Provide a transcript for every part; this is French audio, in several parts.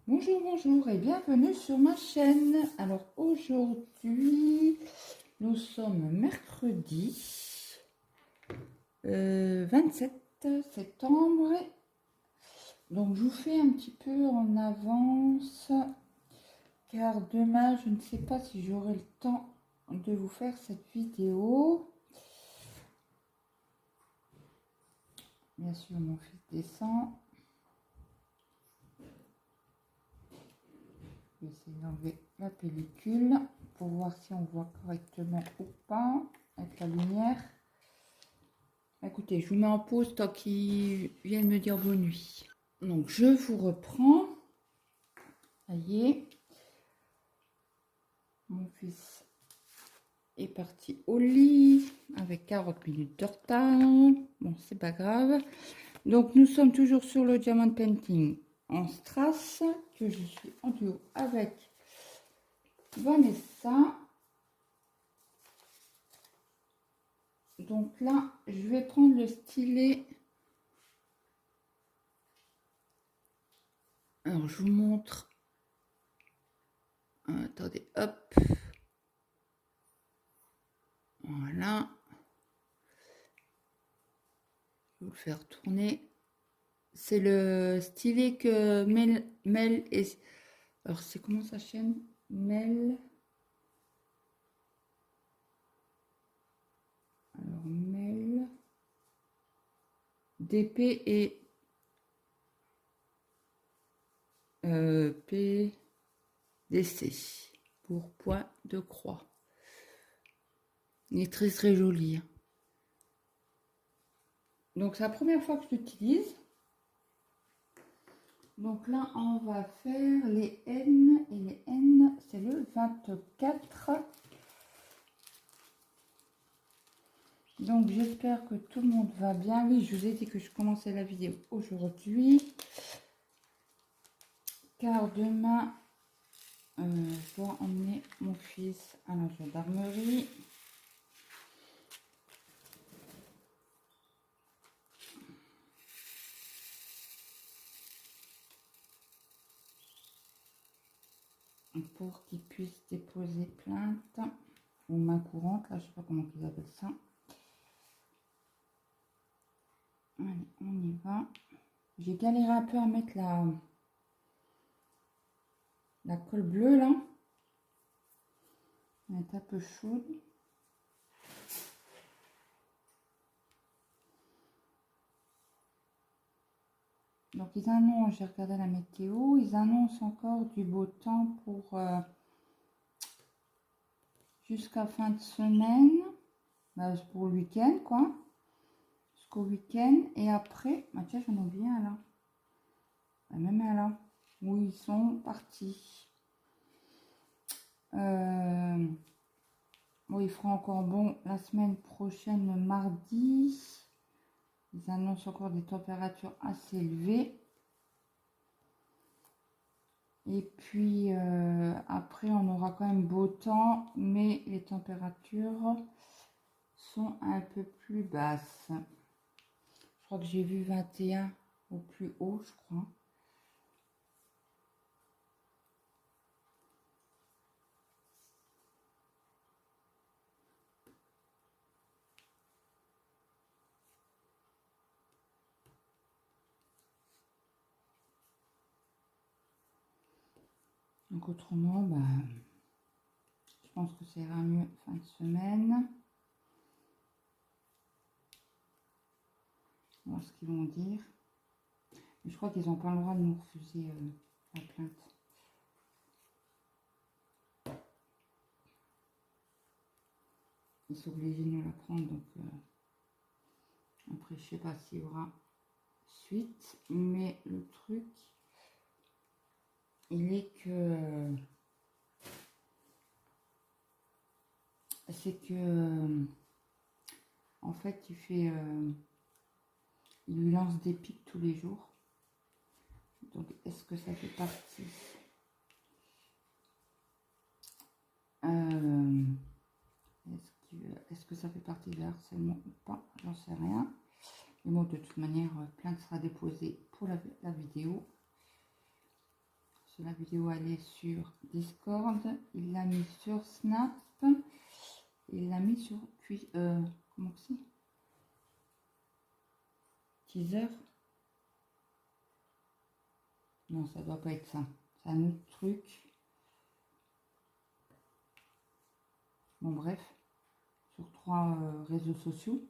Bonjour, bonjour et bienvenue sur ma chaîne. Alors aujourd'hui, nous sommes mercredi 27 septembre. Donc je vous fais un petit peu en avance car demain, je ne sais pas si j'aurai le temps de vous faire cette vidéo. Bien sûr, mon fils descend. Je vais essayer d'enlever la pellicule pour voir si on voit correctement ou pas avec la lumière. Écoutez, je vous mets en pause tant qu'ils viennent me dire bonne nuit. Donc je vous reprends. Ça y est. Mon fils est parti au lit avec 40 minutes de retard. Bon, c'est pas grave. Donc nous sommes toujours sur le Diamond Painting en strass que je suis en duo avec Vanessa. Donc là, je vais prendre le stylet. Alors, je vous montre. Attendez, hop. Voilà. Je vais vous le faire tourner. C'est le stylet que Mel et... Alors, c'est comment sa chaîne? Mel... Alors, Mel... DP et... PDC. Pour point de croix. Il est très très joli. Donc, c'est la première fois que je l'utilise. Donc là, on va faire les N. Et les N, c'est le 24. Donc, j'espère que tout le monde va bien. Oui, je vous ai dit que je commençais la vidéo aujourd'hui. Car demain, je dois emmener mon fils à la gendarmerie. Pour qu'il puisse déposer plainte ou main courante, là je sais pas comment ils appellent ça. Allez, on y va. J'ai galéré un peu à mettre la colle bleue là. Elle est un peu chaude. Donc ils annoncent, j'ai regardé la météo, ils annoncent encore du beau temps pour jusqu'à fin de semaine, pour le week-end quoi, jusqu'au week-end. Et après, bah tiens, j'en ai oublié un là, même un là, où ils sont partis. Bon, il fera encore bon la semaine prochaine, le mardi. Ils annoncent encore des températures assez élevées. Et puis après, on aura quand même beau temps, mais les températures sont un peu plus basses. Je crois que j'ai vu 21 au plus haut, je crois. Donc autrement, bah, je pense que ça ira mieux fin de semaine. On va voir ce qu'ils vont dire. Mais je crois qu'ils n'ont pas le droit de nous refuser la plainte. Ils sont obligés de nous la prendre, donc après je sais pas s'il y aura suite, mais le truc il est que c'est que en fait il lui lance des pics tous les jours. Donc est-ce que ça fait partie est-ce que ça fait partie de harcèlement ou pas? J'en sais rien. Mais bon, de toute manière, plainte sera déposée pour la vidéo la vidéo elle est sur Discord, il l'a mis sur Snap, il l'a mis sur comment c'est, Teaser. Non, ça doit pas être ça, c'est un autre truc. Bon bref, sur 3 réseaux sociaux.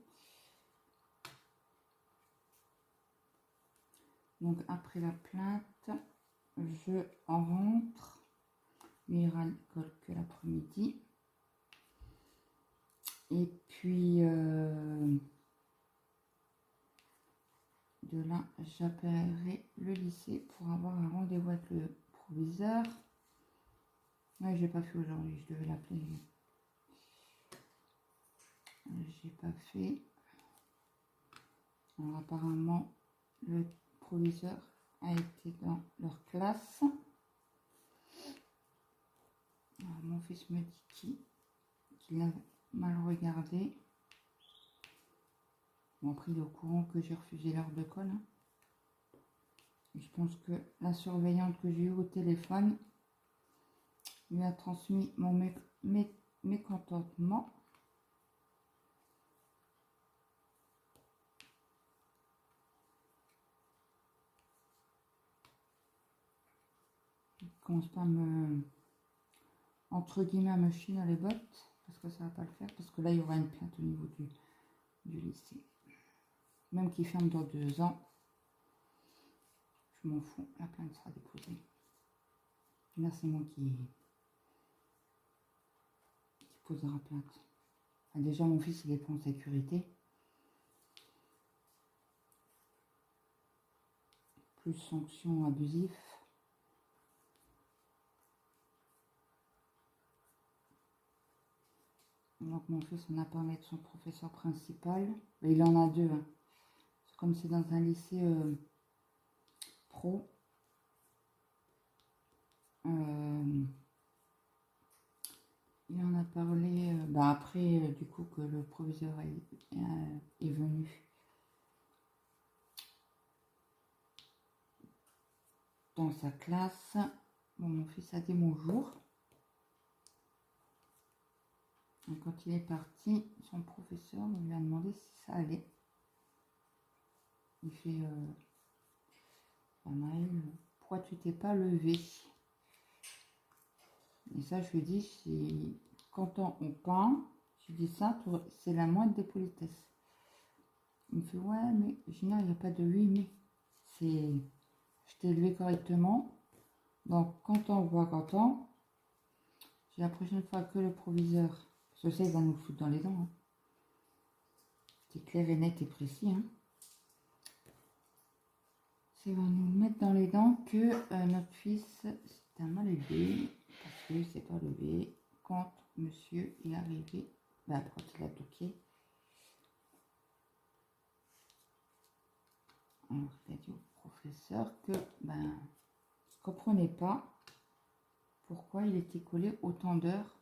Donc après la plainte, je rentre. Il ira à l'école que l'après-midi. Et puis de là, j'appellerai le lycée pour avoir un rendez-vous avec le proviseur. Ouais, j'ai pas fait aujourd'hui, je devais l'appeler. J'ai pas fait. Alors apparemment, le proviseur a été dans leur classe. Alors, mon fils me dit qu'il a mal regardé. Bon, après, il est au courant que j'ai refusé l'heure de colle. Hein. Et je pense que la surveillante que j'ai eue au téléphone lui a transmis mon mécontentement. Il commence pas à me, entre guillemets, à me chier dans les bottes, parce que ça va pas le faire, parce que là, il y aura une plainte au niveau du lycée. Même qu'il ferme dans 2 ans, je m'en fous, la plainte sera déposée. Là, c'est moi qui posera plainte. Ah, déjà, mon fils, il est pas en sécurité. Plus sanctions abusives. Donc mon fils en a parlé de son professeur principal. Il en a 2. Hein. Comme c'est dans un lycée pro. Il en a parlé après du coup que le proviseur est venu. Dans sa classe. Bon, mon fils a dit bonjour. Et quand il est parti, son professeur lui a demandé si ça allait. Il fait Maël, pourquoi tu t'es pas levé? Et ça, je lui dis, quand on peint, je dis ça, c'est la moindre des politesses. Il me fait, ouais, mais Gina, il n'y a pas de oui, mais je t'ai élevé correctement. Donc, quand on voit, j'ai la prochaine fois que le proviseur, parce que ça, il va nous foutre dans les dents. Hein. C'est clair et net et précis. Hein. Ça va nous mettre dans les dents que notre fils, c'est un mal élevé, parce qu'il s'est pas levé quand monsieur est arrivé, quand il a toqué. Alors, il a dit au professeur que, il ne comprenait pas pourquoi il était collé autant d'heures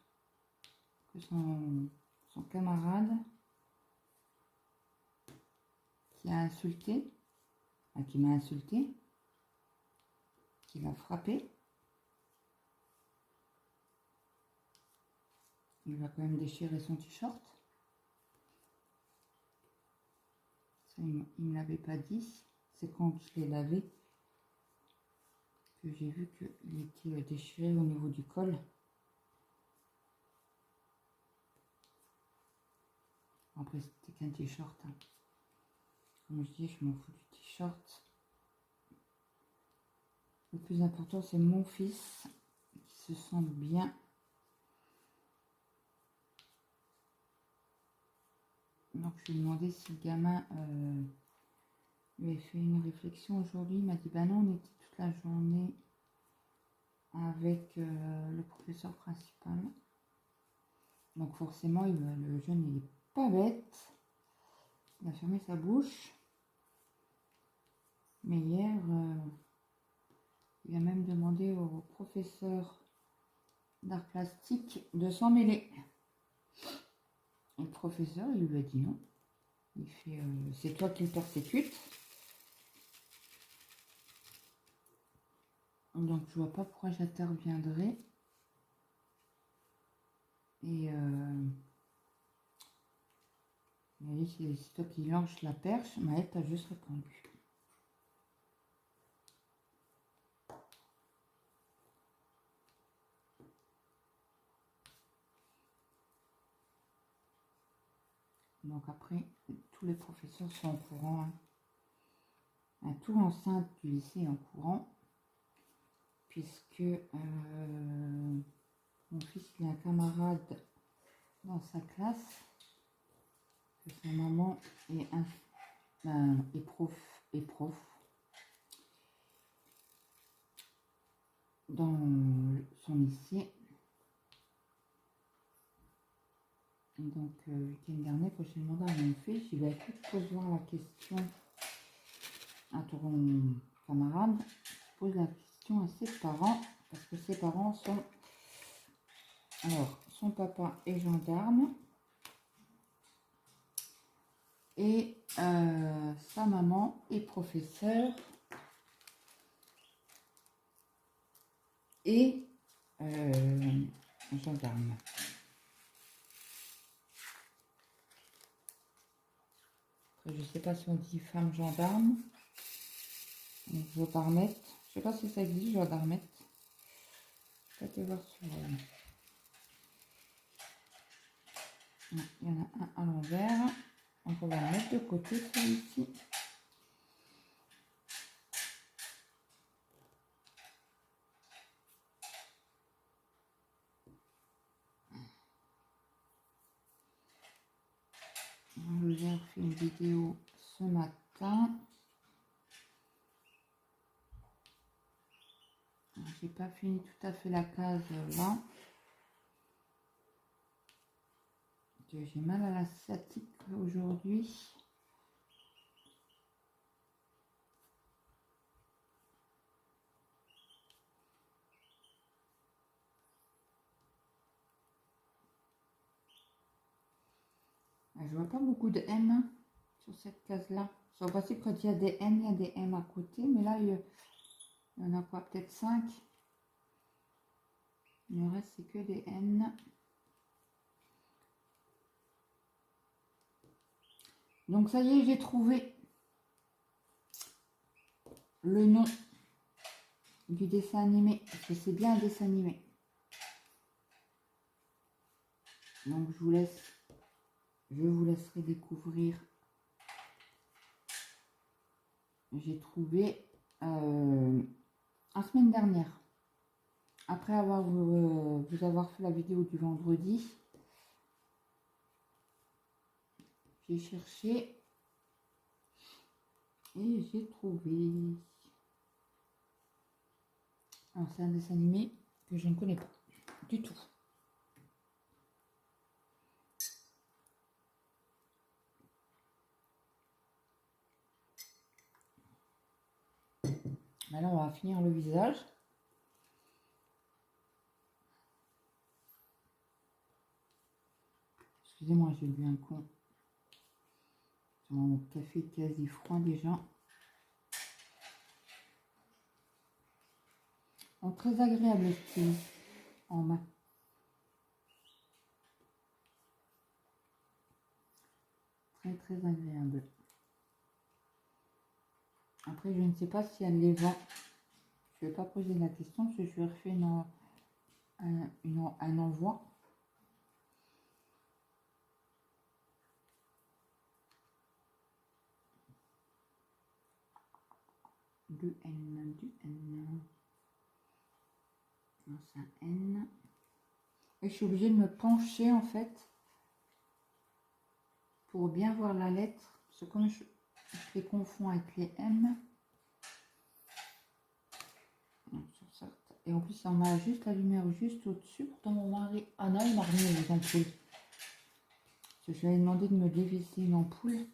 que son camarade qui a insulté, qui m'a insulté, qui l'a frappé. Il va quand même déchirer son t-shirt. Ça, il ne me l'avait pas dit. C'est quand je l'ai lavé que j'ai vu qu'il était déchiré au niveau du col. Après, c'était qu'un t-shirt. Hein. Comme je dis, je m'en fous du t-shirt. Le plus important, c'est mon fils qui se sent bien. Donc, je lui ai demandé si le gamin lui avait fait une réflexion aujourd'hui. Il m'a dit, non, on était toute la journée avec le professeur principal. Donc, forcément, le jeune, il n'est pas bête. Il a fermé sa bouche. Mais hier, il a même demandé au professeur d'art plastique de s'en mêler. Et le professeur, il lui a dit non. Il fait, c'est toi qui le persécutes. Donc je vois pas pourquoi j'interviendrai. Et c'est toi qui lance la perche. Maëlle a juste répondu. Donc après, tous les professeurs sont au courant. Hein. Tout l'enceinte du lycée est en courant. Puisque mon fils il a un camarade dans sa classe. Que sa maman est prof dans son lycée. Et donc, le week-end dernier, quand j'ai demandé à mon fils, j'ai dit, écoute, pose-moi la question à ton camarade, pose la question à ses parents, parce que ses parents sont... Alors, son papa est gendarme, et sa maman est professeure, et gendarme. Après, je sais pas si on dit femme gendarme. Donc, gendarmette. Je sais pas si ça existe, gendarmette. Je vais te voir sur... Il y en a un à l'envers. Donc, on va le mettre de côté, celui-ci. J'ai fait une vidéo ce matin. J'ai pas fini tout à fait la case là. J'ai mal à la sciatique aujourd'hui. Je vois pas beaucoup de M sur cette case là. Sur le principe, quand il y a des N, il y a des M à côté. Mais là, il y en a quoi? Peut-être 5. Le reste, c'est que des N. Donc, ça y est, j'ai trouvé le nom du dessin animé. Parce que c'est bien un dessin animé. Donc, je vous laisserai découvrir. J'ai trouvé la semaine dernière. Après vous avoir fait la vidéo du vendredi, j'ai cherché et j'ai trouvé. Alors c'est un dessin animé que je ne connais pas du tout. Maintenant on va finir le visage. Excusez-moi, j'ai bu un coup. Mon café est quasi froid déjà. Donc, très agréable le style en main. Très très agréable. Après je ne sais pas si elle les vend. Je ne vais pas poser la question parce que je lui refais un envoi. Du N. Non, c'est un N. Et je suis obligée de me pencher en fait pour bien voir la lettre. Parce que comme je les confonds avec les M. Et en plus, on a juste la lumière juste au-dessus. Pourtant, mon mari, Anna, il m'a remis les ampoules. Parce que je lui avais demandé de me dévisser une ampoule.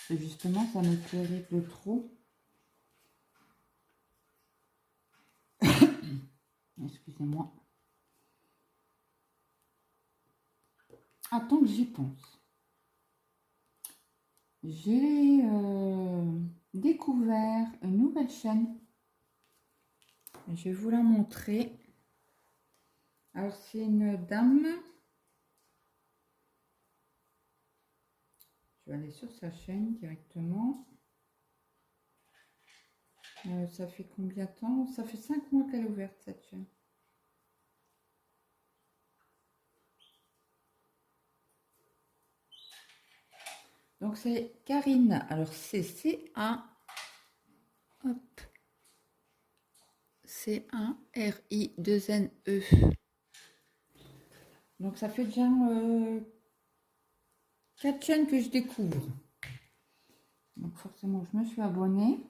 Et justement, ça m'éclairait de trop. Excusez-moi. Attends que j'y pense. J'ai découvert une nouvelle chaîne Je vais vous la montrer. Alors, c'est une dame. Je vais aller sur sa chaîne directement. Ça fait combien de temps? Ça fait 5 mois qu'elle est ouverte, cette chaîne. Donc, c'est Karine. Alors, c'est C-A... Hop. C-A-R-I-2-N-E. Donc, ça fait déjà 4 chaînes que je découvre. Donc, forcément, je me suis abonnée.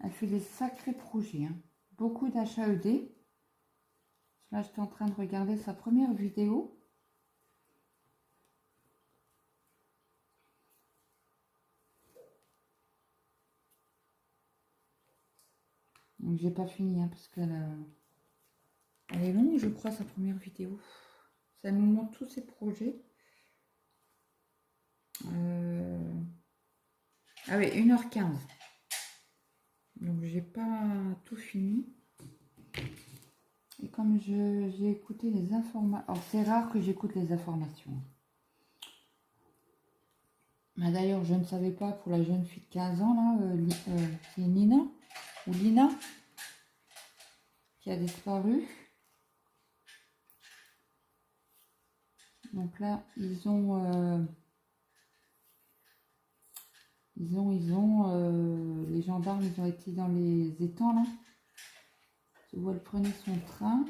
Elle fait des sacrés projets. Hein. Beaucoup d'achats ED. Là, j'étais en train de regarder sa première vidéo. Donc, j'ai pas fini hein, parce qu'elle elle est longue, je crois, sa première vidéo. Ça nous montre tous ses projets. Ah oui, 1h15. Donc, j'ai pas tout fini. Et comme j'ai écouté les informations... Alors, c'est rare que j'écoute les informations. Mais d'ailleurs, je ne savais pas pour la jeune fille de 15 ans, là, c'est Nina, ou Lina, qui a disparu. Donc là, les gendarmes, ils ont été dans les étangs, là, où elle prenait son train.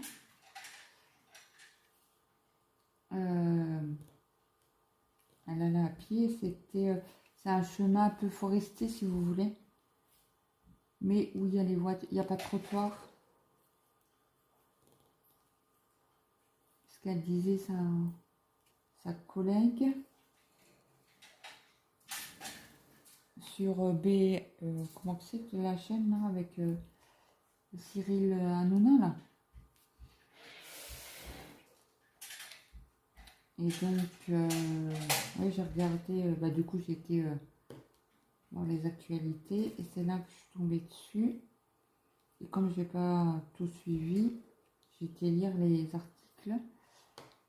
Elle allait à pied, c'est un chemin un peu forestier, si vous voulez. Mais où il y a les voitures, il n'y a pas de trottoir. Ce qu'elle disait, sa collègue. Sur comment c'est de la chaîne, là, avec Cyril Hanouna, là. Et donc, oui, j'ai regardé, du coup, j'étais dans les actualités et c'est là que je suis tombée dessus. Et comme je n'ai pas tout suivi, j'ai été lire les articles.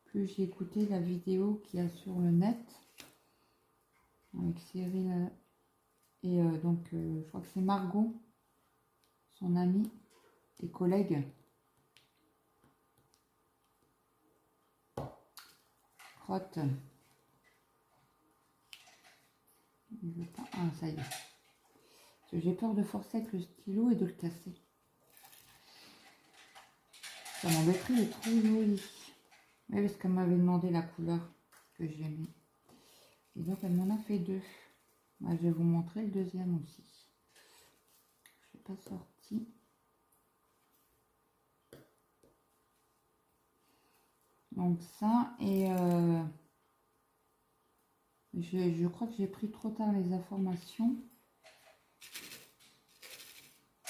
Plus j'ai écouté la vidéo qu'il y a sur le net avec Cyril et donc, je crois que c'est Margot, son amie et collègue. Crotte. Il veut pas. Ah, ça y est. J'ai peur de forcer avec le stylo et de le casser. Ça m'embêterait, il est trop joli. Oui, parce qu'elle m'avait demandé la couleur que j'aimais. Et donc, elle m'en a fait 2. Bah, je vais vous montrer le deuxième aussi. Je n'ai pas sorti. Donc ça, et je crois que j'ai pris trop tard les informations.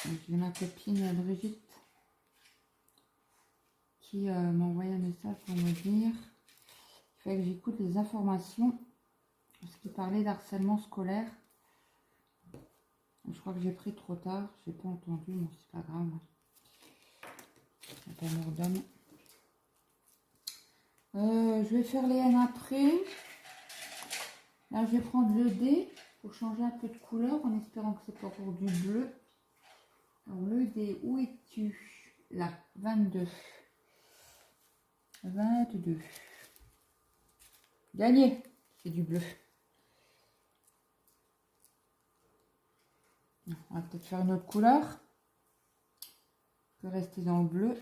J'ai ma copine Brigitte qui m'a envoyé un message pour me dire qu'il fallait que j'écoute les informations parce qu'il parlait d'harcèlement scolaire. Je crois que j'ai pris trop tard, j'ai pas entendu, mais c'est pas grave. C'est amour d'homme. Je vais faire les N après. Là, je vais prendre le D pour changer un peu de couleur en espérant que c'est pas pour du bleu. Alors, le D, où es-tu? Là, 22. 22. Gagné, c'est du bleu. On va peut-être faire une autre couleur. On peut rester dans le bleu.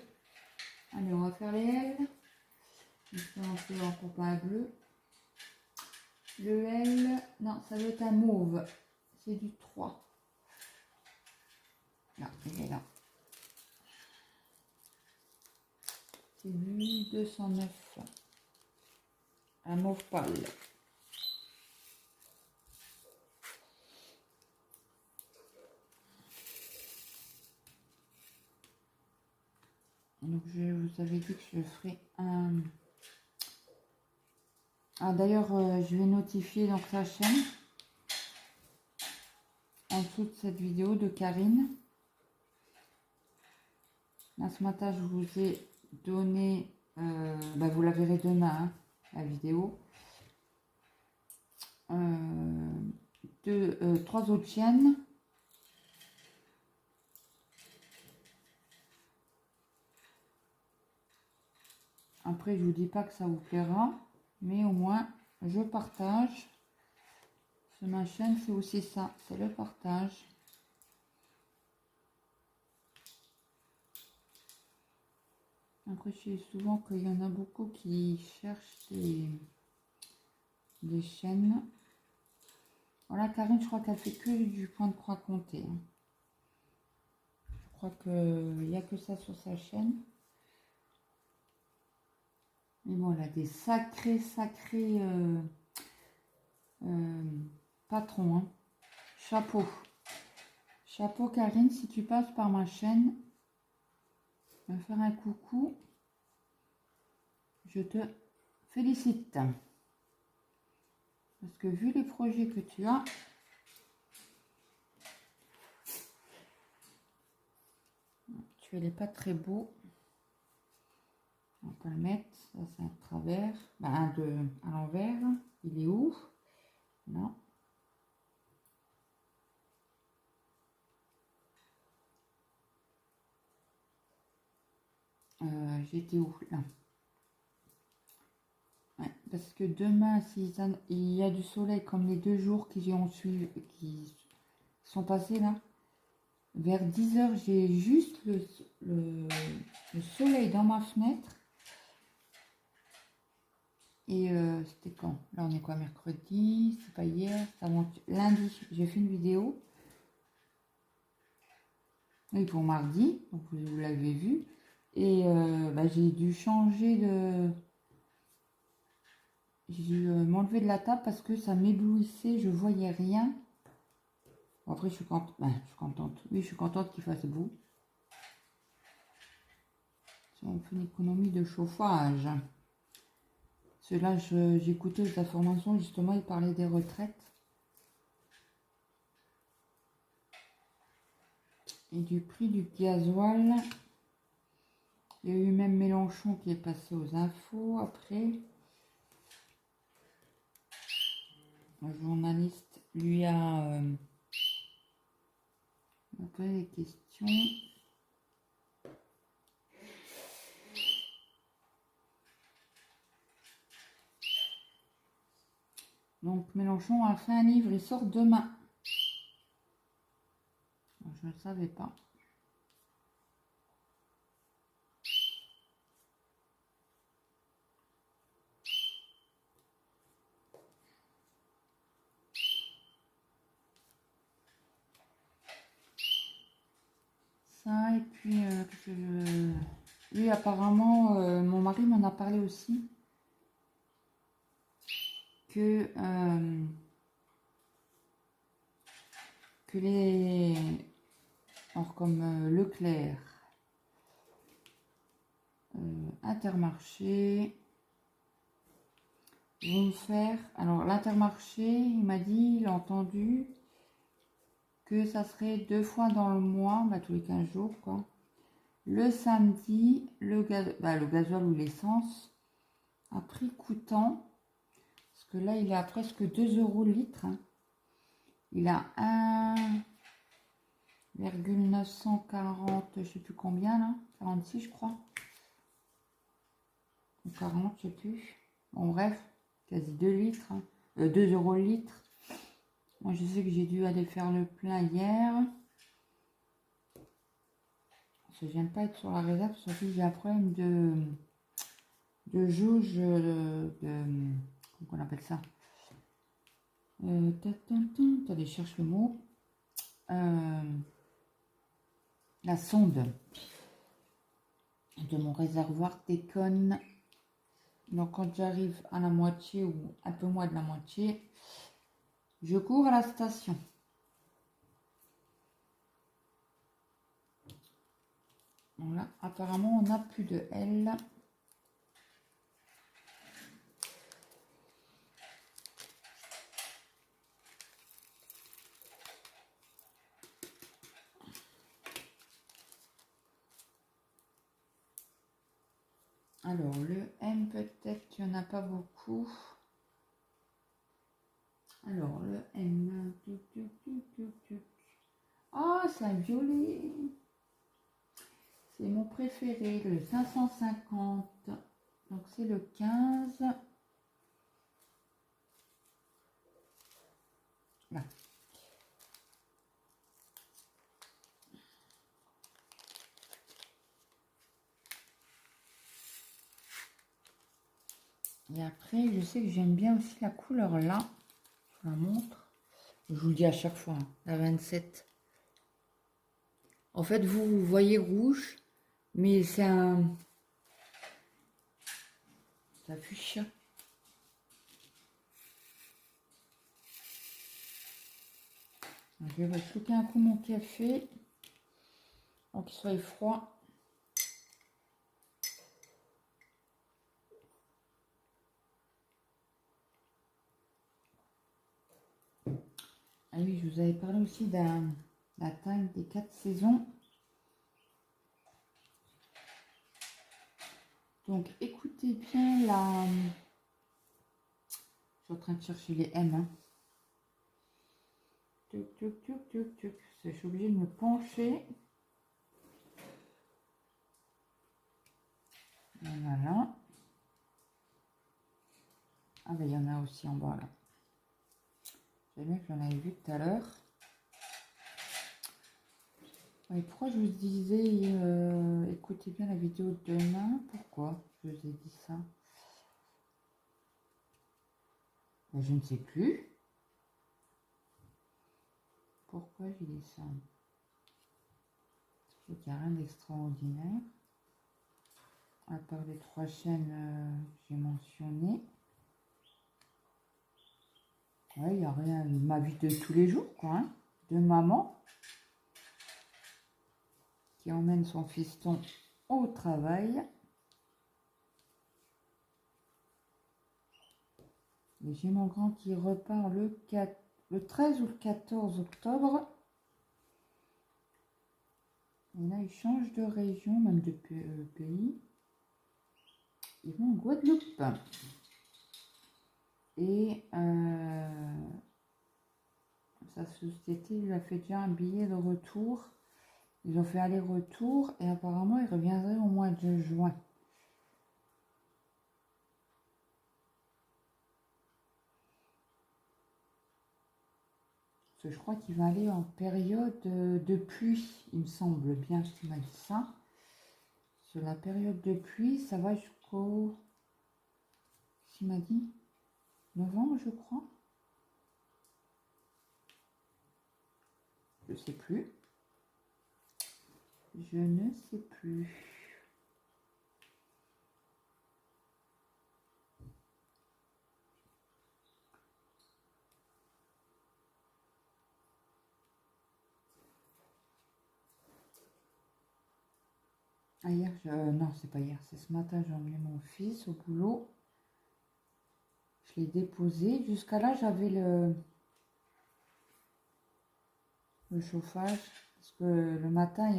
Allez, on va faire les L. On fait encore pas un bleu. Le L, non, ça doit être un mauve. C'est du 3. Là, il est là. C'est du 209. Un mauve pâle. Donc, je vous avais dit que je ferai un... Ah, d'ailleurs, je vais notifier donc la chaîne en dessous de cette vidéo de Karine. Là, ce matin, je vous ai donné, vous la verrez demain, hein, la vidéo. 3 autres chaînes. Après, je vous dis pas que ça vous plaira, mais au moins, je partage. Sur ma chaîne, c'est aussi ça, c'est le partage. Après, je sais souvent qu'il y en a beaucoup qui cherchent des chaînes. Voilà, Karine, je crois qu'elle fait que du point de croix compté. Hein. Je crois qu'il n'y a que ça sur sa chaîne. Mais bon, elle a des sacrés patrons. Hein. Chapeau. Chapeau, Karine, si tu passes par ma chaîne, me faire un coucou. Je te félicite. Parce que vu les projets que tu as, tu es pas très beau. On va le mettre. Ça, c'est un travers. À l'envers. Il est où? Là. J'étais où? Là. Ouais, parce que demain, il y a du soleil comme les 2 jours qui ont suivi, qui sont passés là, vers 10 h, j'ai juste le soleil dans ma fenêtre. Et c'était quand? Là, on est quoi, mercredi? C'est pas hier, lundi, j'ai fait une vidéo. Oui, pour mardi, donc vous l'avez vu. Et j'ai dû changer de... J'ai dû m'enlever de la table parce que ça m'éblouissait, je voyais rien. Bon, après, je suis contente. Oui, je suis contente qu'il fasse beau. On fait une économie de chauffage. Parce que là, j'écoutais les informations, justement, il parlait des retraites. Et du prix du gasoil. Il y a eu même Mélenchon qui est passé aux infos après. Un journaliste lui a posé des questions. Donc Mélenchon a fait un livre, il sort demain. Je ne savais pas. Ça, et puis lui apparemment, mon mari m'en a parlé aussi. Que les... Alors comme Leclerc, Intermarché vont faire... Alors l'Intermarché, il m'a dit, il a entendu que ça serait 2 fois dans le mois, tous les 15 jours quoi. Le samedi, le gasoil ou l'essence à prix coûtant, parce que là il est à presque 2 € le litre. Hein. Il a 1,940, je sais plus combien là, 46 je crois. Ou 40, je sais plus. Bon bref, quasi 2 litres, hein. 2 € le litre. Moi je sais que j'ai dû aller faire le plein hier. Je n'aime pas être sur la réserve, surtout que j'ai un problème de jauge, comment on appelle ça? Attendez, je cherche le mot. La sonde de mon réservoir déconne. Donc quand j'arrive à la moitié ou un peu moins de la moitié, je cours à la station. Voilà, apparemment on n'a plus de L. Alors, le M, peut-être qu'il n'y en a pas beaucoup. Alors, le M. Oh, c'est un violet. C'est mon préféré, le 550. Donc, c'est le 15. Là. Et après, je sais que j'aime bien aussi la couleur là. Je la montre. Je vous le dis à chaque fois, hein, la 27. En fait, vous voyez rouge, mais c'est un fuchsia. Je vais restocker un coup mon café. Donc qu'il soit froid. Ah oui, je vous avais parlé aussi de la taille des 4 saisons. Donc écoutez bien la... Je suis en train de chercher les M. Hein. Tuc, tuc, tuc, tuc, tuc. Je suis obligée de me pencher. Voilà. Ah ben il y en a aussi en bas là. J'ai vu que j'en avais vu tout à l'heure. Et pourquoi je vous disais écoutez bien la vidéo de demain? Pourquoi je vous ai dit ça? Ben, je ne sais plus. Pourquoi j'ai dit ça? Il n'y a rien d'extraordinaire. À part les 3 chaînes que j'ai mentionnées. Ouais, il n'y a rien. Ma vie de tous les jours, quoi. Hein, de maman qui emmène son fiston au travail. Et j'ai mon grand qui repart le 13 ou le 14 octobre. Et là, il change de région, même de pays. Ils vont en Guadeloupe. Et sa société lui a fait déjà un billet de retour. Ils ont fait aller-retour et apparemment, ils reviendraient au mois de juin. Parce que je crois qu'il va aller en période de pluie, il me semble bien qu'il m'a dit ça. Sur la période de pluie, ça va jusqu'au... Qu'est-ce qu'il m'a dit? Novembre, je crois. Je sais plus. Je ne sais plus. Ah, hier, non, c'est pas hier, c'est ce matin, j'ai emmené mon fils au boulot. Je l'ai déposé. Jusqu'à là, j'avais le chauffage. Parce que le matin, il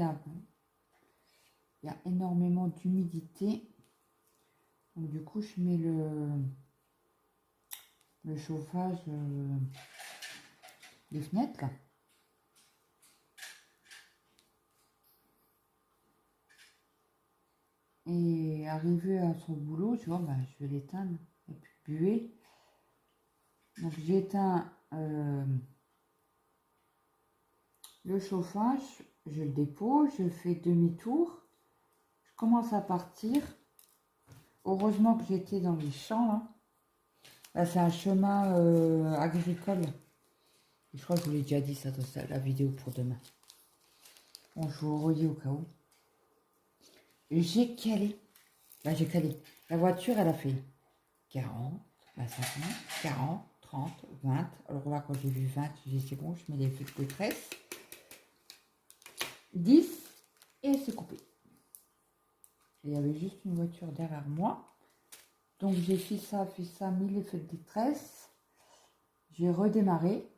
y a énormément d'humidité. Donc, du coup, je mets le chauffage des fenêtres, là. Et arrivé à son boulot, tu vois, bah, je vais l'éteindre. Et puis buée. Donc j'éteins le chauffage, je le dépose, je fais demi-tour. Je commence à partir. Heureusement que j'étais dans les champs, là. Là, c'est un chemin agricole. Je crois que je vous l'ai déjà dit, ça, la vidéo pour demain. Bon, je vous redis au cas où. J'ai calé. Là, j'ai calé. La voiture, elle a fait 40, 50, 40, 30, 20. Alors là, quand j'ai vu 20, j'ai dit c'est bon, je mets les feux de tresse. 10 et c'est coupé. Il y avait juste une voiture derrière moi. Donc j'ai fait ça, mis les feux de détresse. J'ai redémarré.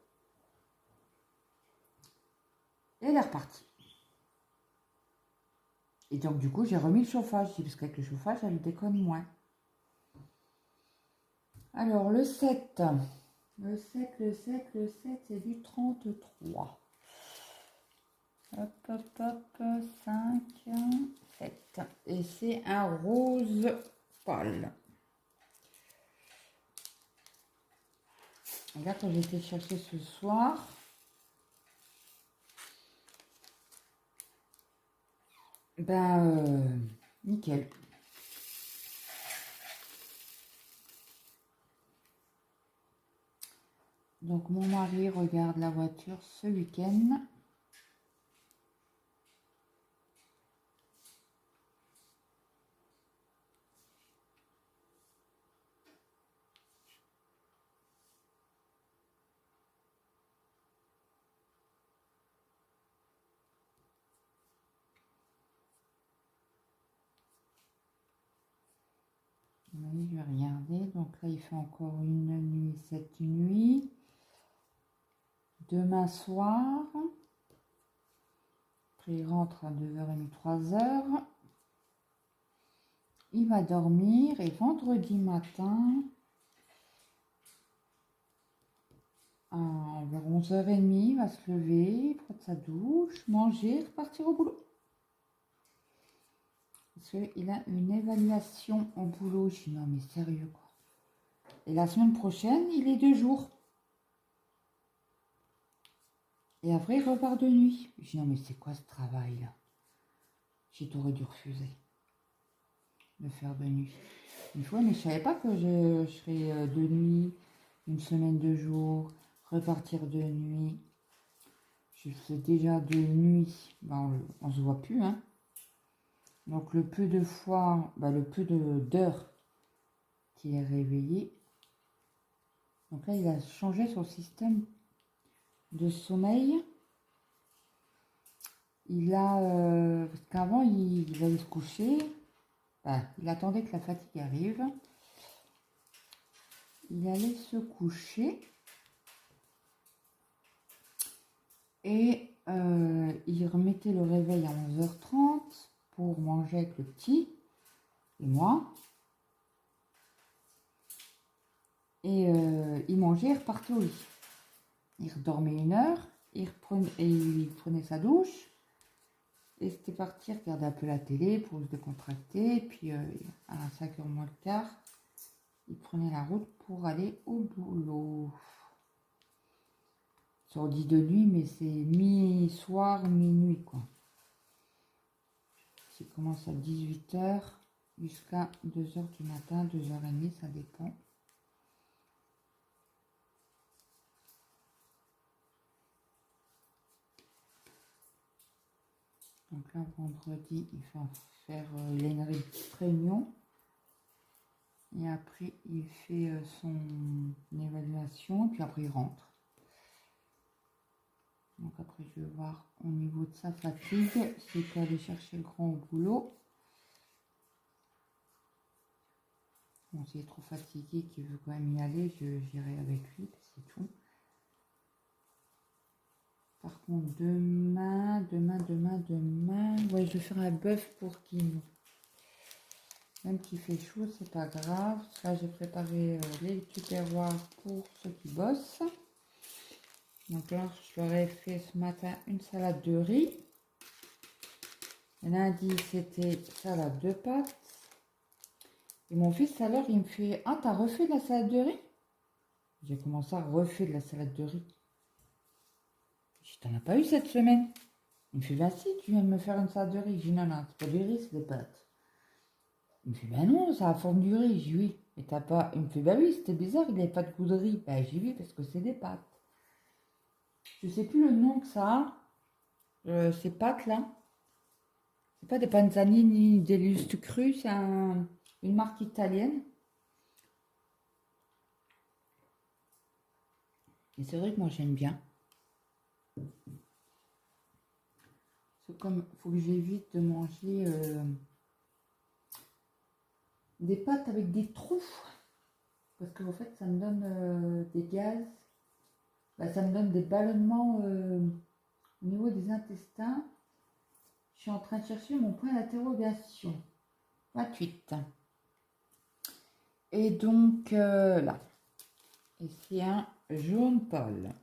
Et elle est repartie. Et donc, du coup, j'ai remis le chauffage, parce qu'avec le chauffage, elle déconne moins. Alors, le 7. Le 7, c'est du 33. Hop, hop, hop, 5, 7. Et c'est un rose pâle. Et là, quand j'ai été chercher ce soir, ben, nickel. Donc, mon mari regarde la voiture ce week-end. Oui, je vais regarder. Donc là, il fait encore une nuit cette nuit. Demain soir. Après, il rentre à 2h30, 3h. Il va dormir et vendredi matin, vers 11h30, il va se lever, prendre sa douche, manger, repartir au boulot. Parce qu'il a une évaluation au boulot. Je dis non mais sérieux quoi. Et la semaine prochaine, il est 2 jours. Et après, il repart de nuit. Je dis non mais c'est quoi ce travail là? J'ai t'aurais dû refuser de faire de nuit. Une fois, mais je savais pas que je serais de nuit, une semaine, 2 jours, repartir de nuit. Je fais déjà de nuit, ben, on se voit plus, hein. Donc le peu de fois, ben, le peu d'heures qu'il est réveillé. Donc là, il a changé son système de sommeil. Il a, parce qu'avant, il allait se coucher. Ben, il attendait que la fatigue arrive. Il allait se coucher. Et il remettait le réveil à 11h30 pour manger avec le petit et moi. Et il mangeait et repartait au lit. Il redormait 1 heure, il prenait sa douche. Et c'était parti regarder un peu la télé pour se décontracter. Et puis à 5h moins le quart, il prenait la route pour aller au boulot. On dit de nuit, mais c'est mi-soir, minuit quoi. Ça commence à 18h jusqu'à 2h du matin, 2h30, ça dépend. Donc là, vendredi, il va faire une petite réunion. Et après, il fait son évaluation. Et puis après, il rentre. Donc après, je vais voir au niveau de sa fatigue, s'il peut aller chercher le grand au boulot. Bon, s'il est trop fatigué, qu'il veut quand même y aller, j'irai avec lui, c'est tout. Par contre, demain, ouais, je vais faire un bœuf pour Kim. Même qu'il fait chaud, c'est pas grave. Là, j'ai préparé les tupperwares pour ceux qui bossent. Donc là, je leur ai fait ce matin une salade de riz. Lundi, c'était salade de pâtes. Et mon fils, tout à l'heure, il me fait: ah, t'as refait de la salade de riz? J'ai commencé à refaire de la salade de riz. Je dis: t'en as pas eu cette semaine? Il me fait: bah si, tu viens de me faire une salade de riz. Je dis: non, non, c'est pas du riz, c'est des pâtes. Il me fait: bah non, ça a la forme du riz. Je dis: oui, mais t'as pas. Il me fait: bah oui, c'était bizarre, il n'avait pas de goût de riz. Bah j'ai oui, parce que c'est des pâtes. Je sais plus le nom que ça a, ces pâtes là. C'est pas des panzani ni des lustres crus, c'est une marque italienne. Et c'est vrai que moi j'aime bien. C'est comme, faut que j'évite de manger des pâtes avec des trous. Parce que en fait ça me donne des gaz. Bah, ça me donne des ballonnements au niveau des intestins. Je suis en train de chercher mon point d'interrogation. 28. Et donc là. Et c'est un jaune pâle.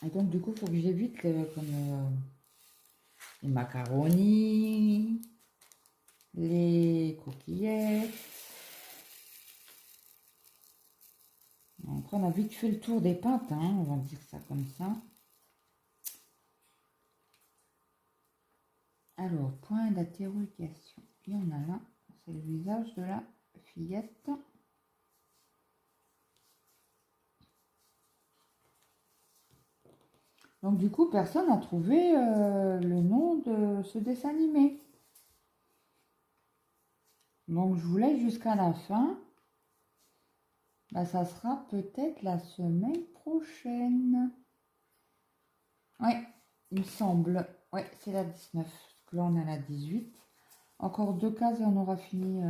Et donc du coup, il faut que j'évite comme les macaronis, les coquillettes. Après, on a vite fait le tour des pâtes, hein, on va dire ça comme ça. Alors, point d'interrogation. Il y en a là, c'est le visage de la fillette. Donc du coup, personne n'a trouvé le nom de ce dessin animé. Donc je vous laisse jusqu'à la fin. Bah, ça sera peut-être la semaine prochaine. Ouais, il me semble. Ouais, c'est la 19. Parce que là, on est à la 18. Encore 2 cases et on aura fini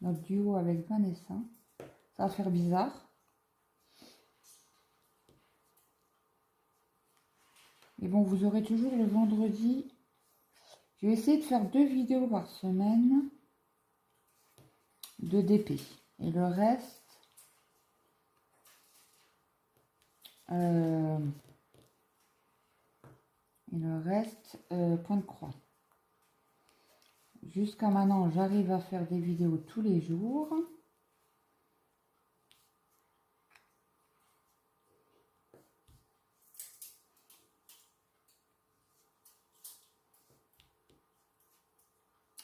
notre duo avec Vanessa. Ça va faire bizarre. Et bon, vous aurez toujours le vendredi. Je vais essayer de faire 2 vidéos par semaine de DP. Et le reste... point de croix. Jusqu'à maintenant, j'arrive à faire des vidéos tous les jours.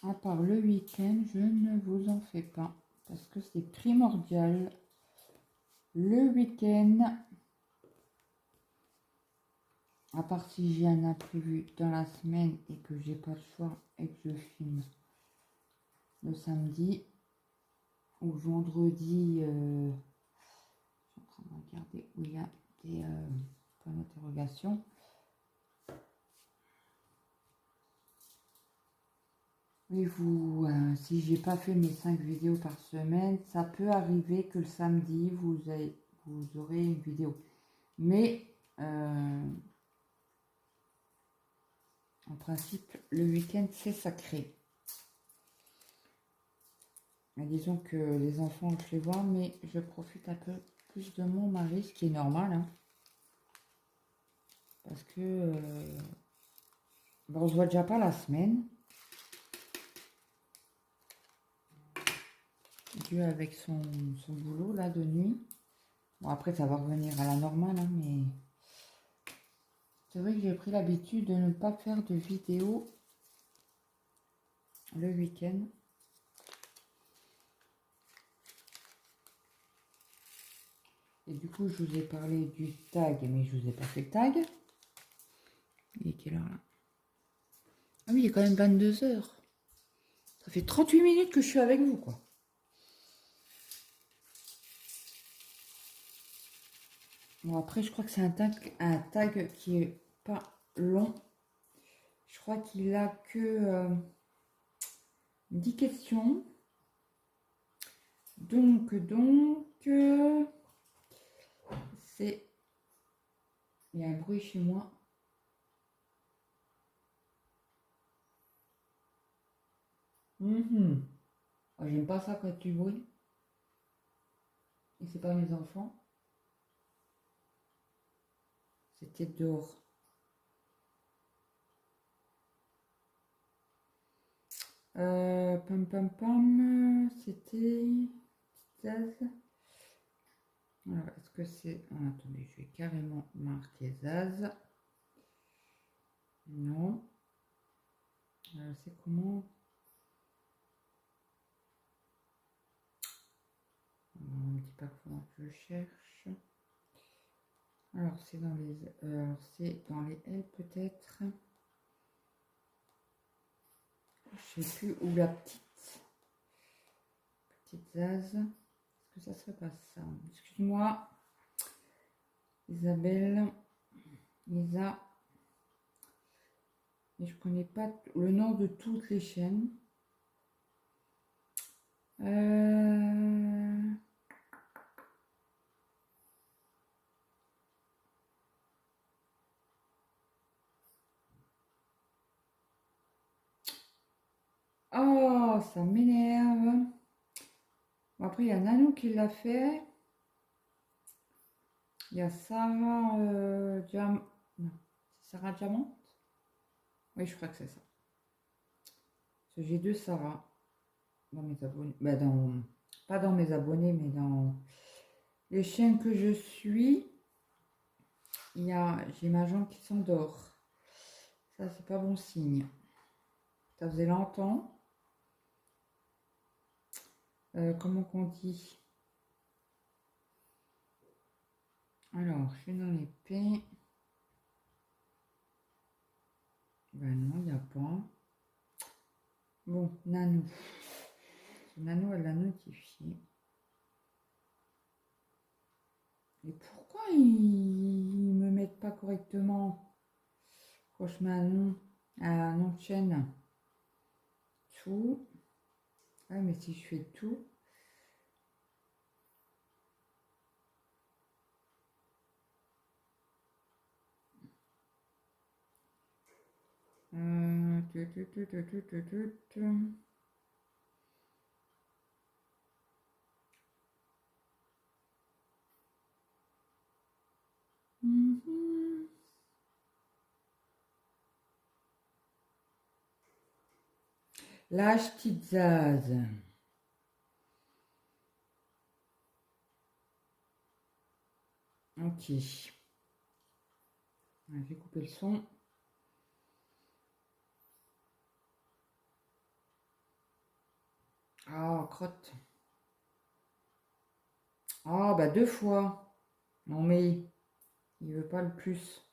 À part le week-end, je ne vous en fais pas. Parce que c'est primordial. Le week-end, à part si j'ai un imprévu dans la semaine et que j'ai pas le choix et que je filme le samedi ou vendredi, je suis en train de regarder où il y a des points d'interrogation. Oui, si j'ai pas fait mes 5 vidéos par semaine, ça peut arriver que le samedi, vous aurez une vidéo. Mais, en principe, le week-end, c'est sacré. Et disons que les enfants, je les vois, mais je profite un peu plus de mon mari, ce qui est normal. Hein, parce que, on se voit déjà pas la semaine. Dû avec son boulot là de nuit. Bon, après ça va revenir à la normale, hein, mais c'est vrai que j'ai pris l'habitude de ne pas faire de vidéos le week-end. Et du coup, je vous ai parlé du tag, mais je vous ai pas fait le tag. Il est quelle heure là? Ah oui, il est quand même 22 heures. Ça fait 38 minutes que je suis avec vous, quoi. Bon, après, je crois que c'est un tag qui est pas long. Je crois qu'il a que 10 questions. Donc, c'est... Il y a un bruit chez moi. Oh, j'aime pas ça quand tu bruit. Et c'est pas mes enfants. C'était dehors. Pam pam pam, c'était Zaz. Alors, est-ce que c'est... Ah, attendez, je vais carrément marquer Zaz. Non. C'est comment? On ne dit pas qu'il faudra que je cherche. Alors, c'est dans les L peut-être. Je sais plus où la petite Zaz. Est-ce que ça serait pas ça? Excuse-moi, Isabelle, Lisa. Mais je connais pas le nom de toutes les chaînes. Oh, ça m'énerve. Bon, après, il y a Nanou qui l'a fait. Il y a Sarah Non, c'est Sarah Diamant. Oui, je crois que c'est ça. Parce que j'ai deux Sarah dans mes abonnés. Bah, pas dans mes abonnés, mais dans les chaînes que je suis. J'ai ma jambe qui s'endort. Ça, c'est pas bon signe. Ça faisait longtemps. Comment qu'on dit? Alors, je suis dans l'épée. Ben non, il n'y a pas. Bon, Nanou. Nanou, elle l'a notifié. Et pourquoi ils me mettent pas correctement? Quand je mets un nom de chaîne. Tout. Ah, mais si je fais tout. L'âge petite Zaz. Ok. Je vais couper le son. Ah, crotte. Ah, bah 2 fois. Non, mais il veut pas le plus.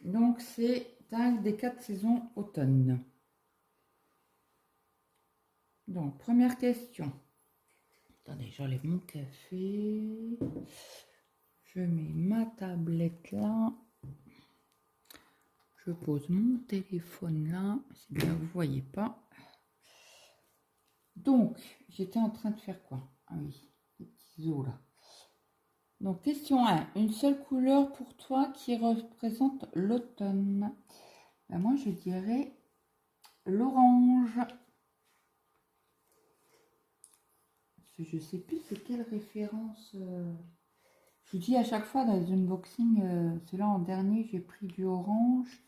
Donc, c'est un des 4 saisons automne. Donc, première question. Attendez, j'enlève mon café. Je mets ma tablette là. Je pose mon téléphone là. Si bien vous ne voyez pas. Donc, j'étais en train de faire quoi? Ah oui, les petits os là. Donc, question 1. Une seule couleur pour toi qui représente l'automne. Ben, moi, je dirais l'orange. Je ne sais plus c'est quelle référence. Je vous dis à chaque fois dans les unboxings, celui-là en dernier, j'ai pris du orange.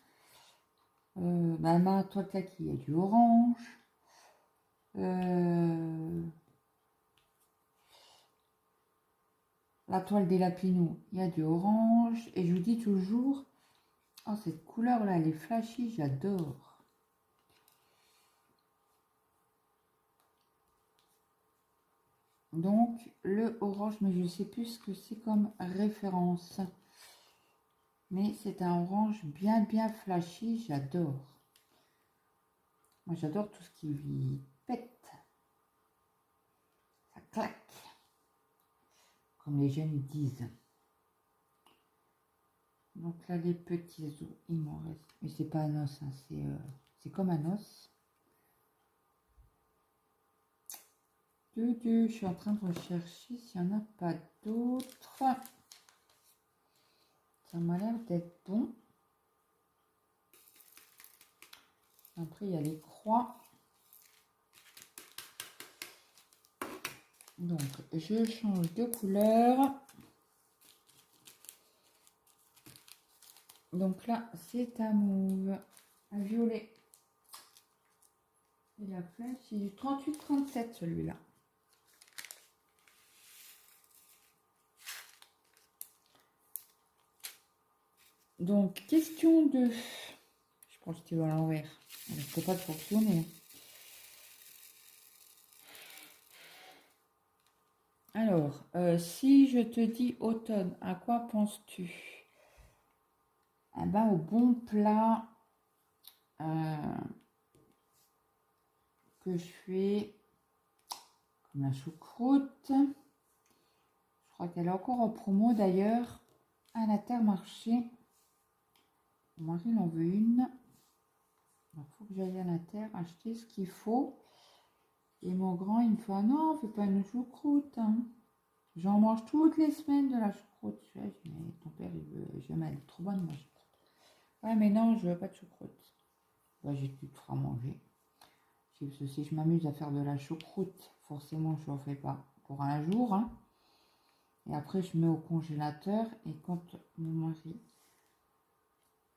Ma toile kaki, il y a du orange. La toile des lapinous, il y a du orange. Et je vous dis toujours, oh, cette couleur-là, elle est flashy, j'adore. Donc, le orange, mais je ne sais plus ce que c'est comme référence. Mais c'est un orange bien, bien flashy, j'adore. Moi, j'adore tout ce qui pète. Ça claque. Comme les jeunes disent. Donc là, les petits os, il m'en reste. Mais c'est pas un os, hein, c'est comme un os. Je suis en train de rechercher s'il n'y en a pas d'autres. Ça m'a l'air d'être bon. Après, il y a les croix. Donc, je change de couleur. Donc là, c'est un mauve, un violet. Et la flèche, c'est du 38-37 celui-là. Donc, question 2. Je prends le stylo à l'envers. Ça ne peut pas fonctionner. Alors, si je te dis automne, à quoi penses-tu? Eh ben, au bon plat que je fais, comme la choucroute. Je crois qu'elle est encore en promo d'ailleurs à l'Intermarché. Mon mari en veut une. Il faut que j'aille à l'Inter acheter ce qu'il faut. Et mon grand, il me fait: ah non, fais pas une choucroute. Hein. J'en mange toutes les semaines de la choucroute. Je dis: mais ton père, il veut jamais, elle est trop bonne, ma choucroute. Ouais, mais non, je veux pas de choucroute. Bah, j'ai tu te feras manger. Parce que si je m'amuse à faire de la choucroute, forcément je n'en fais pas pour un jour. Hein. Et après je mets au congélateur. Et quand mon mari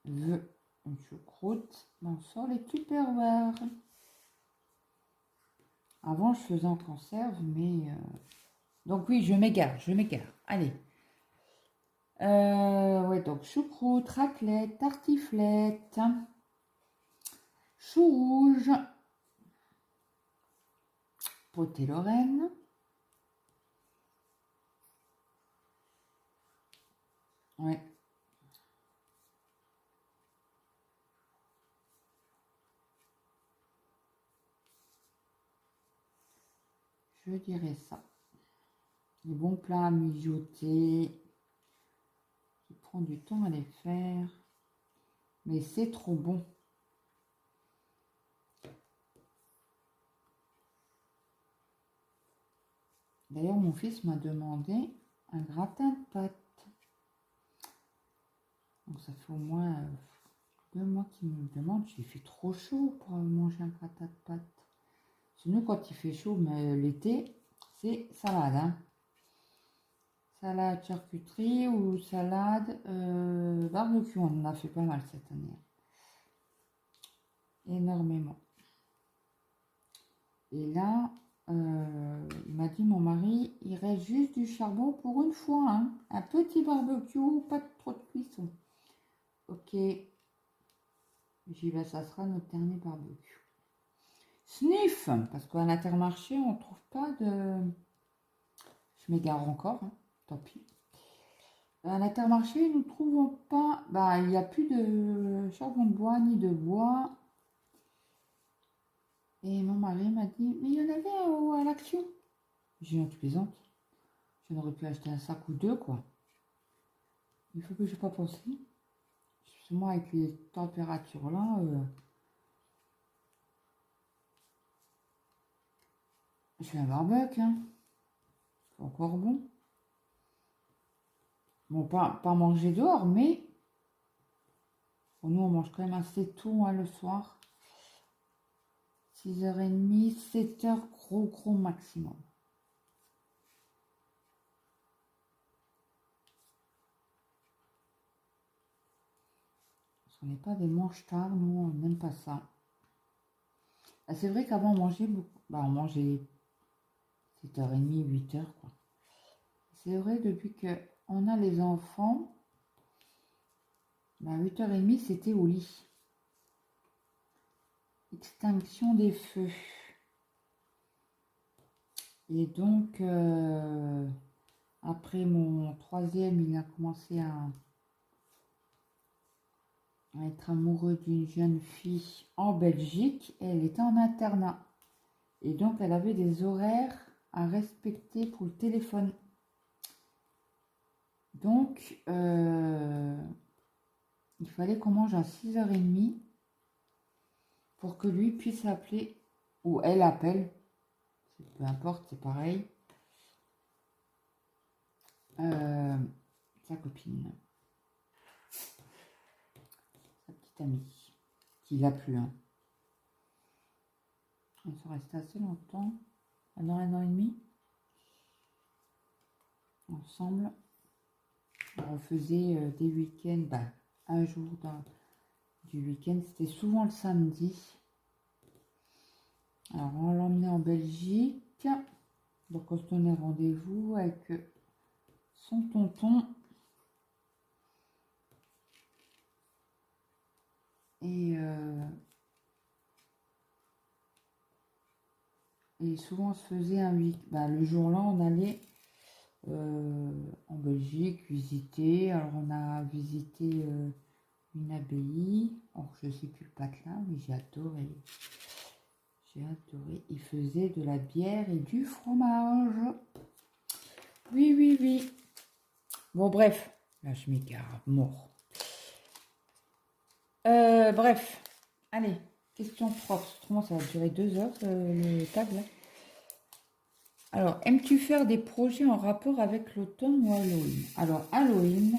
veut une choucroute, on sort les Tupperware. Avant je faisais en conserve, mais... Donc oui, je m'égare. Allez. Ouais, donc choucroute, raclette, tartiflette, chou rouge, potée Lorraine, ouais, je dirais ça. Les bons plats à mijoter, qui prend du temps à les faire, mais c'est trop bon. D'ailleurs, mon fils m'a demandé un gratin de pâtes. Donc ça fait au moins 2 mois qu'il me demande. J'ai fait trop chaud pour manger un gratin de pâtes. Sinon, quand il fait chaud, mais l'été, c'est salade. Hein. Salade charcuterie ou salade barbecue. On en a fait pas mal cette année. Énormément. Et là, il m'a dit, mon mari, il reste juste du charbon pour une fois. Hein. Un petit barbecue, pas trop de cuisson. Ok. J'y vais, ça sera notre dernier barbecue. Sniff, parce qu'à l'Intermarché, on ne trouve pas de... Je m'égare encore, hein, tant pis. À l'Intermarché, nous ne trouvons pas... Bah, il n'y a plus de charbon de bois ni de bois. Et mon mari m'a dit, mais il y en avait à l'Action. J'ai dit, tu plaisantes. Je n'aurais pu acheter un sac ou deux, quoi. Il faut que je n'ai pas pensé. Moi, avec les températures là, je fais un barbecue, hein. C'est encore bon. Bon, pas manger dehors, mais bon, nous, on mange quand même assez tôt hein, le soir. 6h30, 7h, gros maximum. Parce qu'on n'est pas des mange-tard, nous, on n'aime pas ça. Ah, c'est vrai qu'avant, on mangeait beaucoup. Bah, on mangeait 7h30, 8h, quoi. C'est vrai, depuis qu'on a les enfants, bah, 8h30, c'était au lit. Extinction des feux. Et donc, après mon troisième, il a commencé à être amoureux d'une jeune fille en Belgique. Et elle était en internat. Et donc, elle avait des horaires à respecter pour le téléphone. Donc, il fallait qu'on mange à 6h30 pour que lui puisse appeler, ou elle appelle, peu importe, c'est pareil, sa copine, sa petite amie, qui l'a plu. Hein. Ils sont restés assez longtemps, un an et demi, ensemble. On faisait des week-ends, bah, un jour du week-end, c'était souvent le samedi. Alors, on l'emmenait en Belgique. Donc, on se donnait rendez-vous avec son tonton. Et souvent, on se faisait un week. Bah, le jour-là, on allait en Belgique visiter. Alors, on a visité une abbaye. Alors, je ne sais plus le patelin, mais j'ai adoré. J'ai adoré. Il faisait de la bière et du fromage. Oui. Bon, bref. Là, je m'égare. Mort. Bref. Allez. Question propre. Autrement, ça va durer 2 heures, le table. Alors, aimes-tu faire des projets en rapport avec l'automne ou Halloween? Alors, Halloween,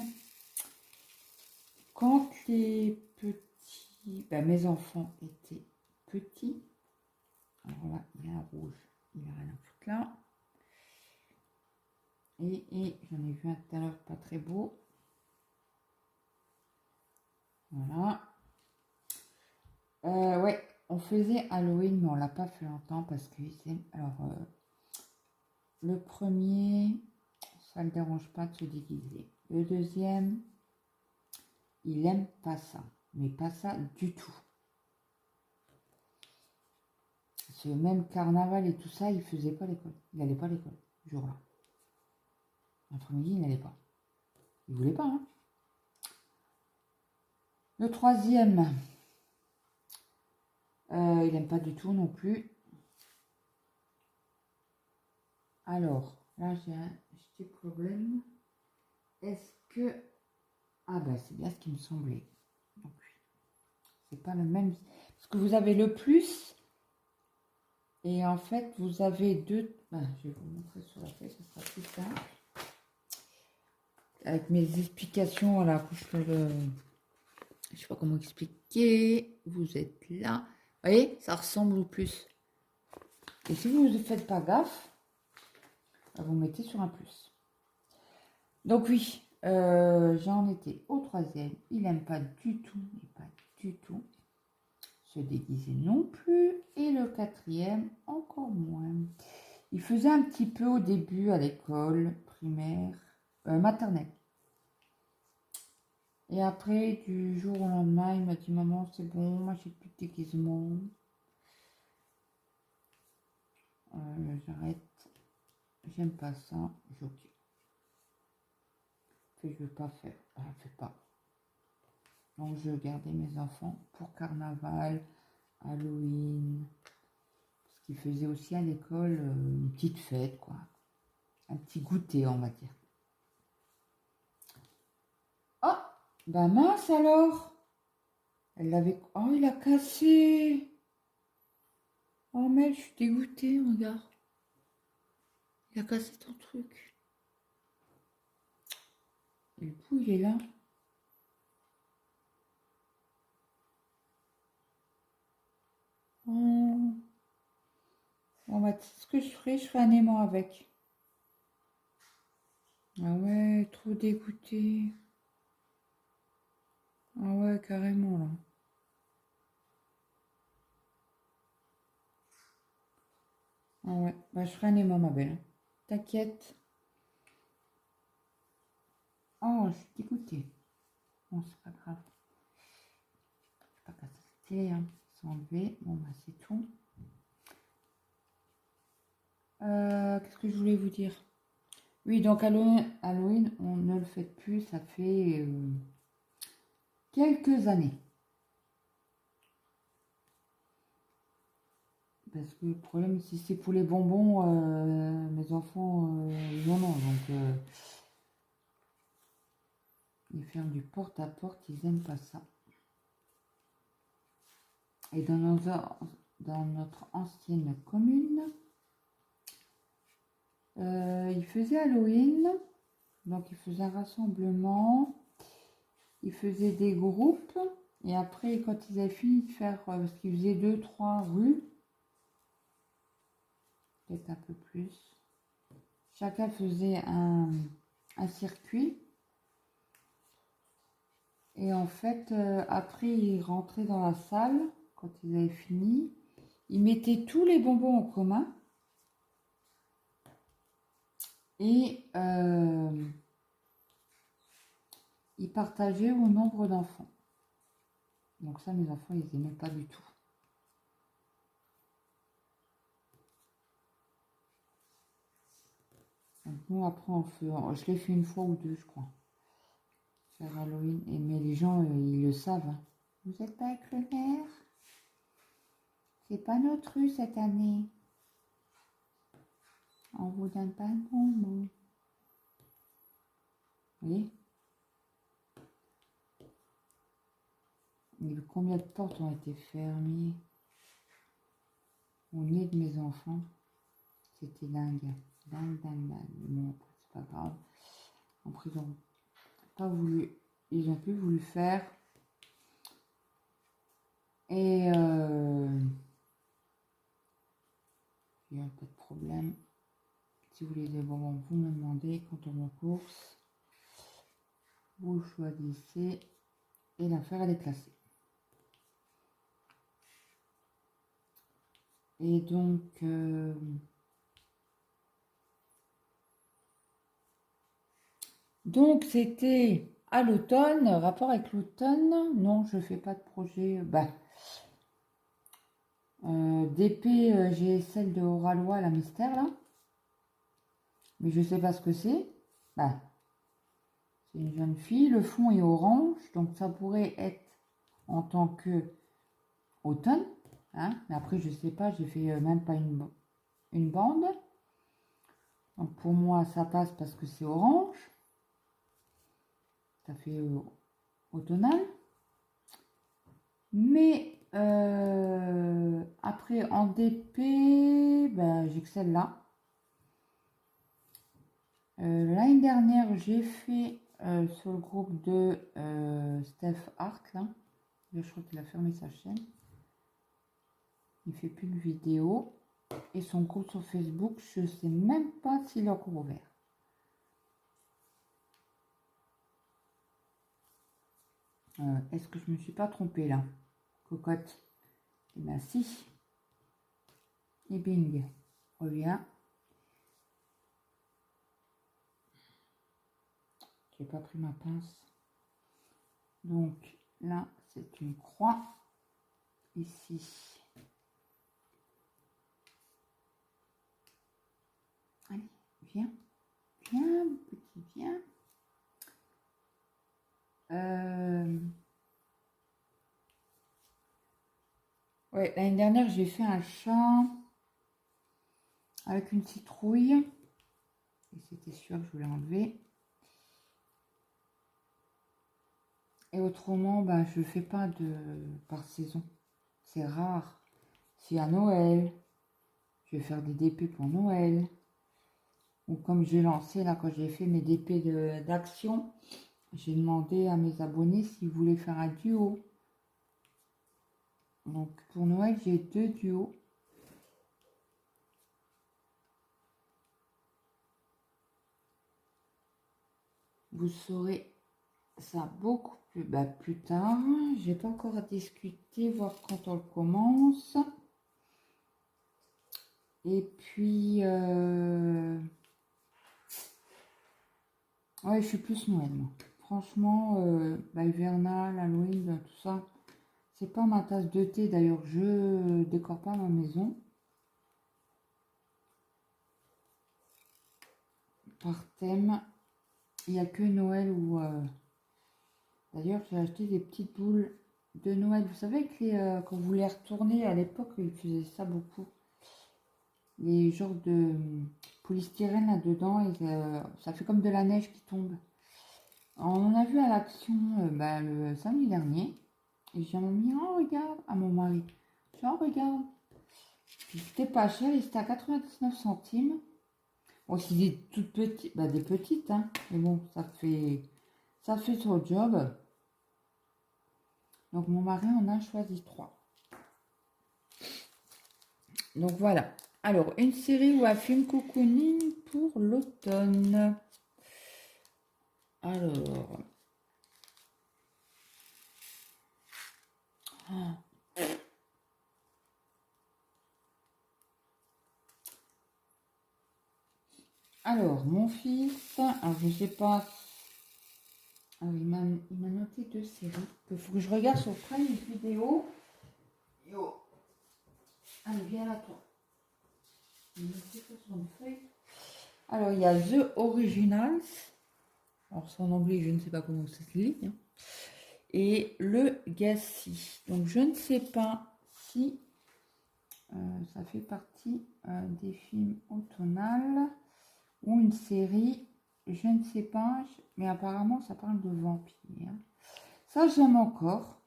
quand les petits... Ben, mes enfants étaient petits, Alors là, il y a un rouge, il a rien à foutre là. Et j'en ai vu un tout à l'heure pas très beau. Voilà. Ouais, on faisait Halloween, mais on l'a pas fait longtemps parce que alors le premier, ça ne le dérange pas de se déguiser. Le deuxième, il aime pas ça, mais pas ça du tout. Ce même carnaval et tout ça, il faisait pas l'école. Il n'allait pas à l'école ce jour-là. L'après-midi, il n'allait pas. Il voulait pas, hein. Le troisième, il n'aime pas du tout non plus. Alors, là, j'ai un petit problème. Est-ce que... Ah ben, c'est bien ce qui me semblait. Donc, c'est pas le même... Parce que vous avez le plus... Et en fait, vous avez deux... Ben, je vais vous montrer sur la feuille, ce sera plus simple. Avec mes explications, voilà, je sais pas comment expliquer. Vous êtes là. Vous voyez, ça ressemble au plus. Et si vous ne faites pas gaffe, vous mettez sur un plus. Donc oui, j'en étais au troisième. Il n'aime pas du tout, mais pas du tout, se déguiser non plus. Et le quatrième, encore moins. Il faisait un petit peu au début à l'école primaire, maternelle. Et après, du jour au lendemain, il m'a dit, maman, c'est bon, moi j'ai plus de déguisement. J'arrête. J'aime pas ça. J'ai ok. Je veux pas faire. Fais pas. Donc je gardais mes enfants pour carnaval, Halloween. Parce qu'ils faisaient aussi à l'école une petite fête, quoi. Un petit goûter, on va dire. Oh, bah mince alors. Elle l'avait... Oh, il a cassé. Oh, mais je suis dégoûtée, regarde. Il a cassé ton truc. Et le bout, il est là. Oh. Bon, bah, ce que je ferai un aimant avec. Ah ouais, trop dégoûté. Ah ouais, carrément, là. Ah ouais, bah, je ferai un aimant, ma belle. T'inquiète. Oh, je suis dégoûtée. Bon, c'est pas grave. Je sais pas casser cette télé, hein. C'est enlevé. Bon, bah, c'est tout. Qu'est-ce que je voulais vous dire? Oui, donc Halloween, on ne le fait plus. Ça fait quelques années. Parce que le problème, si c'est pour les bonbons, mes enfants, ils en ont. Donc, ils ferment du porte-à-porte, ils n'aiment pas ça. Et dans notre ancienne commune, ils faisaient Halloween. Donc, ils faisaient un rassemblement. Ils faisaient des groupes. Et après, quand ils avaient fini de faire, parce qu'ils faisaient 2-3 rues, peut-être un peu plus, chacun faisait un circuit. Et en fait, après, ils rentraient dans la salle, quand ils avaient fini. Ils mettaient tous les bonbons en commun. Et ils partageaient au nombre d'enfants. Donc ça, mes enfants, ils n'aimaient pas du tout. Donc nous, après, je l'ai fait une fois ou deux, je crois. Faire Halloween. Mais les gens, ils le savent. Hein. Vous n'êtes pas avec le maire? C'est pas notre rue cette année. On vous donne pas de bonbons. Vous voyez? Et combien de portes ont été fermées au nez de mes enfants? C'était dingue. Dingue, dingue, dingue. Mais bon, c'est pas grave. En prison, pas voulu. Ils ont plus voulu faire. Et pas de problème. Si vous voulez des bonbons, vous me demandez. Quand on me course, vous choisissez et l'affaire elle est classée. Et donc c'était à l'automne, rapport avec l'automne. Non, je fais pas de projet. DP, j'ai celle de Oralois, la mystère là. Mais je sais pas ce que c'est. Bah, c'est une jeune fille. Le fond est orange, donc ça pourrait être en tant que automne. Hein, mais après, je sais pas, j'ai fait même pas une bande. Donc pour moi, ça passe parce que c'est orange. Ça fait automnal. Mais après, en DP, ben, j'ai que celle-là. L'année dernière, j'ai fait sur le groupe de Steph Art, là. Je crois qu'il a fermé sa chaîne. Il fait plus de vidéos. Et son groupe sur Facebook, je sais même pas s'il est encore ouvert. Est-ce que je me suis pas trompée là, cocotte? Et bien si. Et bing, reviens. J'ai pas pris ma pince. Donc là, c'est une croix. Ici. Allez, viens. Viens, petit, viens. Ouais, l'année dernière, j'ai fait un chat avec une citrouille. Et c'était sûr que je voulais enlever. Et autrement, bah, je fais pas de par saison. C'est rare. Si à Noël, je vais faire des DP pour Noël. Ou comme j'ai lancé là, quand j'ai fait mes DP d'action, j'ai demandé à mes abonnés s'ils voulaient faire un duo. Donc pour Noël, j'ai 2 duos. Vous saurez ça beaucoup plus tard. J'ai pas encore à discuter, voir quand on le commence. Et puis, ouais, je suis plus Noël, moi. Franchement, hivernal, Halloween, tout ça, c'est pas ma tasse de thé. D'ailleurs, je décore pas ma maison. Par thème, il n'y a que Noël où... D'ailleurs, j'ai acheté des petites boules de Noël. Vous savez que quand vous les retournez, à l'époque, ils faisaient ça beaucoup. Les genres de polystyrène là-dedans, et ça fait comme de la neige qui tombe. On en a vu à l'action le samedi dernier. Et j'ai mis, oh regarde, à mon mari. Oh regarde. C'était pas cher, il était à 99 centimes. Bon, c'est des toutes petites, des petites, hein. Mais bon, ça fait son job. Donc mon mari en a choisi 3. Donc voilà. Alors, une série ou un film cocooning pour l'automne. Alors. Alors, mon fils, alors je sais pas. Alors, il m'a noté 2 séries. Il faut que je regarde sur Prime Vidéo. Yo. Allez, viens là, toi. Alors, il y a The Originals. Alors, c'est en anglais, je ne sais pas comment ça se lit. Hein. Et Le Gassi. Donc, je ne sais pas si ça fait partie des films automnals ou une série. Je ne sais pas, mais apparemment, ça parle de vampires. Ça, j'aime encore.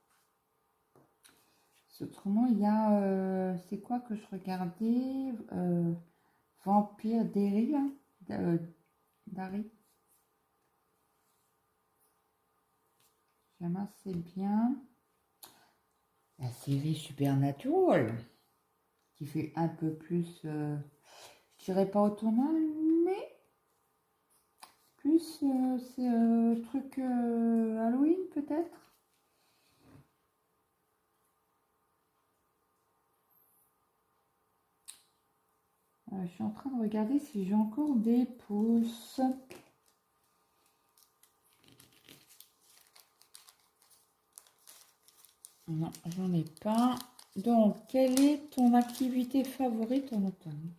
Autrement, il y a... c'est quoi que je regardais Vampire d'Eri, d'Ari. J'aime assez bien. La série Supernatural. qui fait un peu plus, je dirais pas automnal, mais plus c'est truc Halloween peut-être. Je suis en train de regarder si j'ai encore des pousses. Non, j'en ai pas. Donc, quelle est ton activité favorite en automne?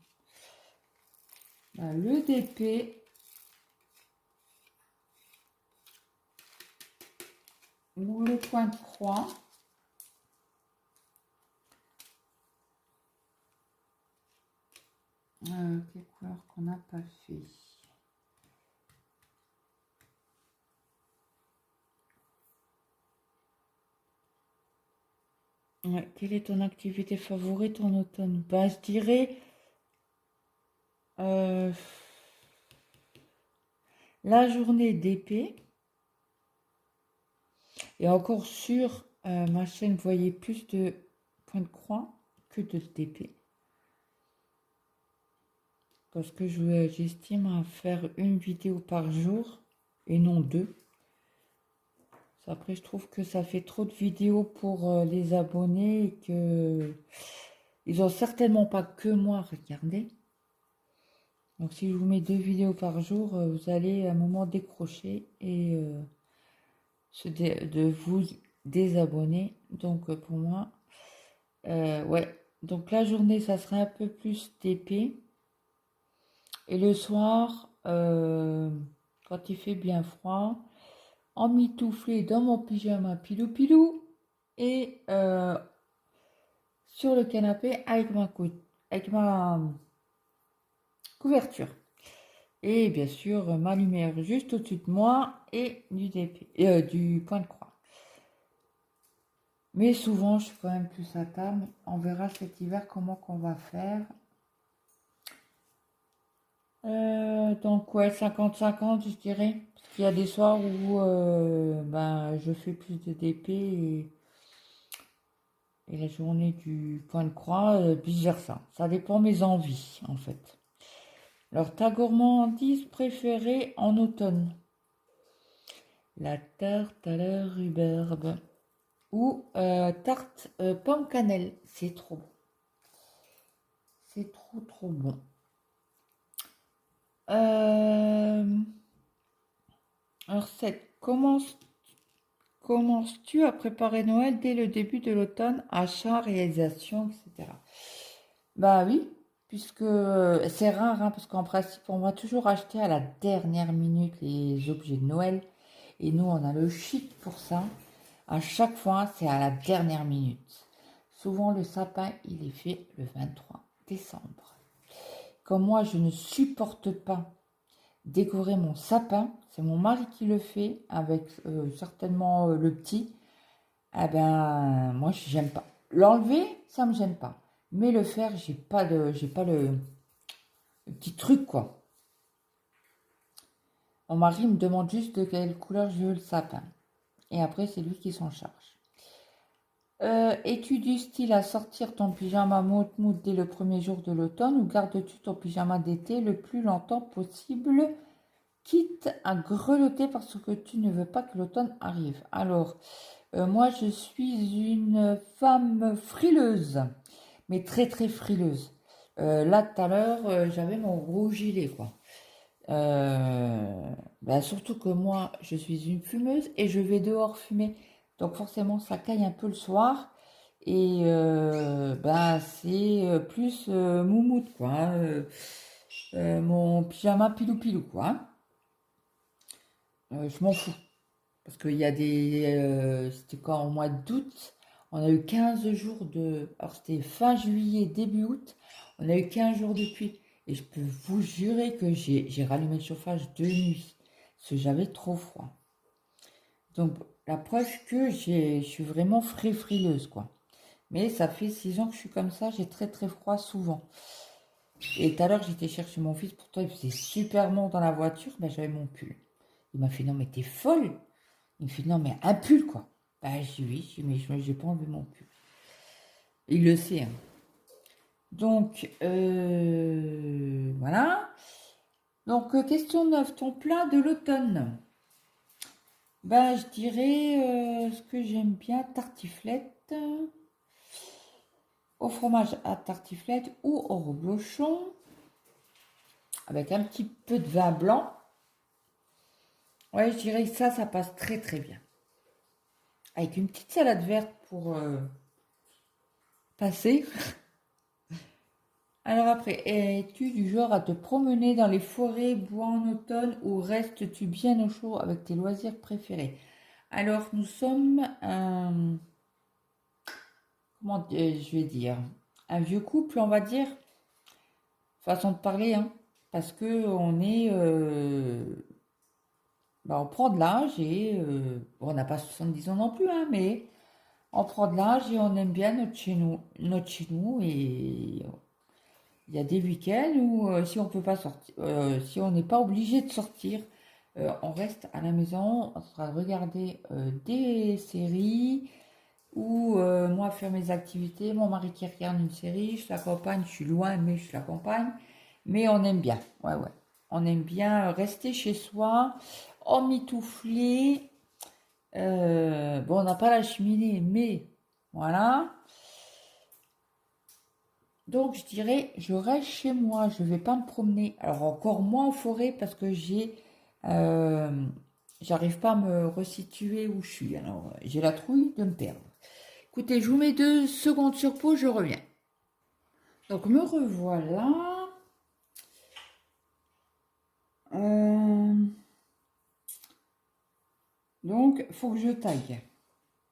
Le DP ou le point de croix. Quelle couleur qu'on n'a pas fait? Ouais, quelle est ton activité favorite en automne? Bah, je dirais la journée d'épée. Et encore sur ma chaîne, vous voyez plus de points de croix que de d'épée. Parce que j'estime à faire une vidéo par jour et non deux. Après, je trouve que ça fait trop de vidéos pour les abonnés et que ils ont certainement pas que moi à regarder. Donc si je vous mets 2 vidéos par jour, vous allez à un moment décrocher et de vous désabonner. Donc pour moi, ouais. Donc la journée, ça serait un peu plus d'épée. Et le soir, quand il fait bien froid, emmitouflé dans mon pyjama pilou pilou et sur le canapé avec ma couverture. Et bien sûr, ma lumière juste au-dessus de moi et du point de croix. Mais souvent, je suis quand même plus à table. On verra cet hiver comment qu'on va faire. Donc ouais, 50-50, je dirais. Parce qu'il y a des soirs où je fais plus de DP et la journée du point de croix, vice versa. Ça dépend de mes envies, en fait. Alors, ta gourmandise préférée en automne? La tarte à la rhubarbe. Ou tarte pomme cannelle. C'est trop bon. C'est trop trop bon. Alors, commences-tu à préparer Noël dès le début de l'automne? Achat, réalisation, etc. Bah oui, puisque c'est rare, hein, parce qu'en principe, on va toujours acheter à la dernière minute les objets de Noël. Et nous, on a le chic pour ça. À chaque fois, c'est à la dernière minute. Souvent, le sapin, il est fait le 23 décembre. Comme moi, je ne supporte pas décorer mon sapin, c'est mon mari qui le fait, avec certainement le petit. Eh ben, moi, j'aime pas. L'enlever, ça me gêne pas. Mais le faire, j'ai pas le petit truc, quoi. Mon mari me demande juste de quelle couleur je veux le sapin. Et après, c'est lui qui s'en charge. Es-tu du style à sortir ton pyjama mout dès le premier jour de l'automne ou gardes-tu ton pyjama d'été le plus longtemps possible, quitte à grelotter parce que tu ne veux pas que l'automne arrive? Alors, moi je suis une femme frileuse, mais très très frileuse. Là tout à l'heure, j'avais mon gros gilet, quoi. Surtout que moi, je suis une fumeuse et je vais dehors fumer. Donc forcément, ça caille un peu le soir. Et c'est plus moumoute, quoi, hein. Mon pyjama pilou-pilou, quoi, hein. Je m'en fous. Parce qu'il y a c'était quand au mois d'août, on a eu 15 jours de... Alors c'était fin juillet, début août, on a eu 15 jours de pluie. Et je peux vous jurer que j'ai rallumé le chauffage de nuit. Parce que j'avais trop froid. Donc la preuve que je suis vraiment frileuse, quoi. Mais ça fait 6 ans que je suis comme ça, j'ai très très froid souvent. Et tout à l'heure, j'étais chercher mon fils, pourtant il faisait super bon dans la voiture, j'avais mon pull. Il m'a fait, non mais t'es folle. Il me fait, non mais un pull, quoi. J'ai dit oui, mais j'ai pas enlevé mon pull. Il le sait, hein. Donc, voilà. Donc, question 9, ton plat de l'automne. Ben, je dirais ce que j'aime bien, tartiflette, au fromage à tartiflette ou au reblochon, avec un petit peu de vin blanc. Ouais, je dirais que ça passe très très bien. Avec une petite salade verte pour passer. Alors après, es-tu du genre à te promener dans les forêts, bois en automne ou restes-tu bien au chaud avec tes loisirs préférés? Alors, nous sommes comment je vais dire, un vieux couple, on va dire, façon de parler, hein, parce que on est, on prend de l'âge et bon, on n'a pas 70 ans non plus, hein, mais on prend de l'âge et on aime bien notre chez nous et il y a des week-ends où si on peut pas sortir, si on n'est pas obligé de sortir, on reste à la maison, on sera regarder des séries ou moi faire mes activités, mon mari qui regarde une série, je l'accompagne, je suis loin mais je l'accompagne, mais on aime bien, ouais ouais, on aime bien rester chez soi, emmitoufler, bon on n'a pas la cheminée mais voilà. Donc je dirais, je reste chez moi, je ne vais pas me promener. Alors encore moins en forêt parce que euh, j'arrive pas à me resituer où je suis. Alors j'ai la trouille de me perdre. Écoutez, je vous mets 2 secondes sur pause, je reviens. Donc me revoilà. Euh, donc faut que je taille.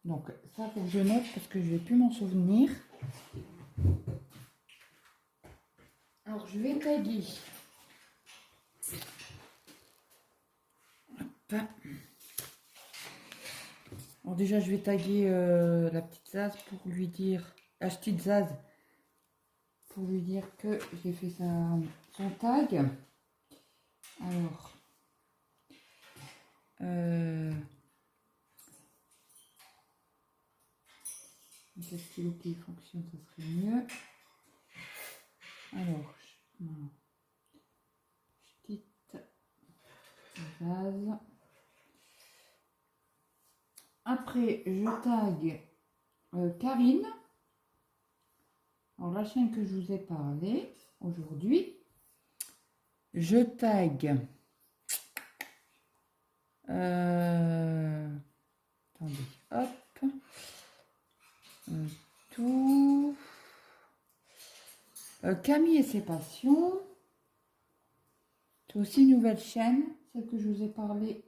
Donc ça faut que je note parce que je vais plus m'en souvenir. Alors je vais tailler. Hop. Alors déjà, je vais taguer la petite Zaz pour lui dire, la petite Zaz, pour lui dire que j'ai fait son tag. Alors, un stylo qui fonctionne, ça serait mieux. Alors, petite Zaz. Après, je tag Karine. Alors, la chaîne que je vous ai parlé aujourd'hui. Je tag. Attendez, hop. Tout. Camille et ses passions. C'est aussi une nouvelle chaîne, celle que je vous ai parlé.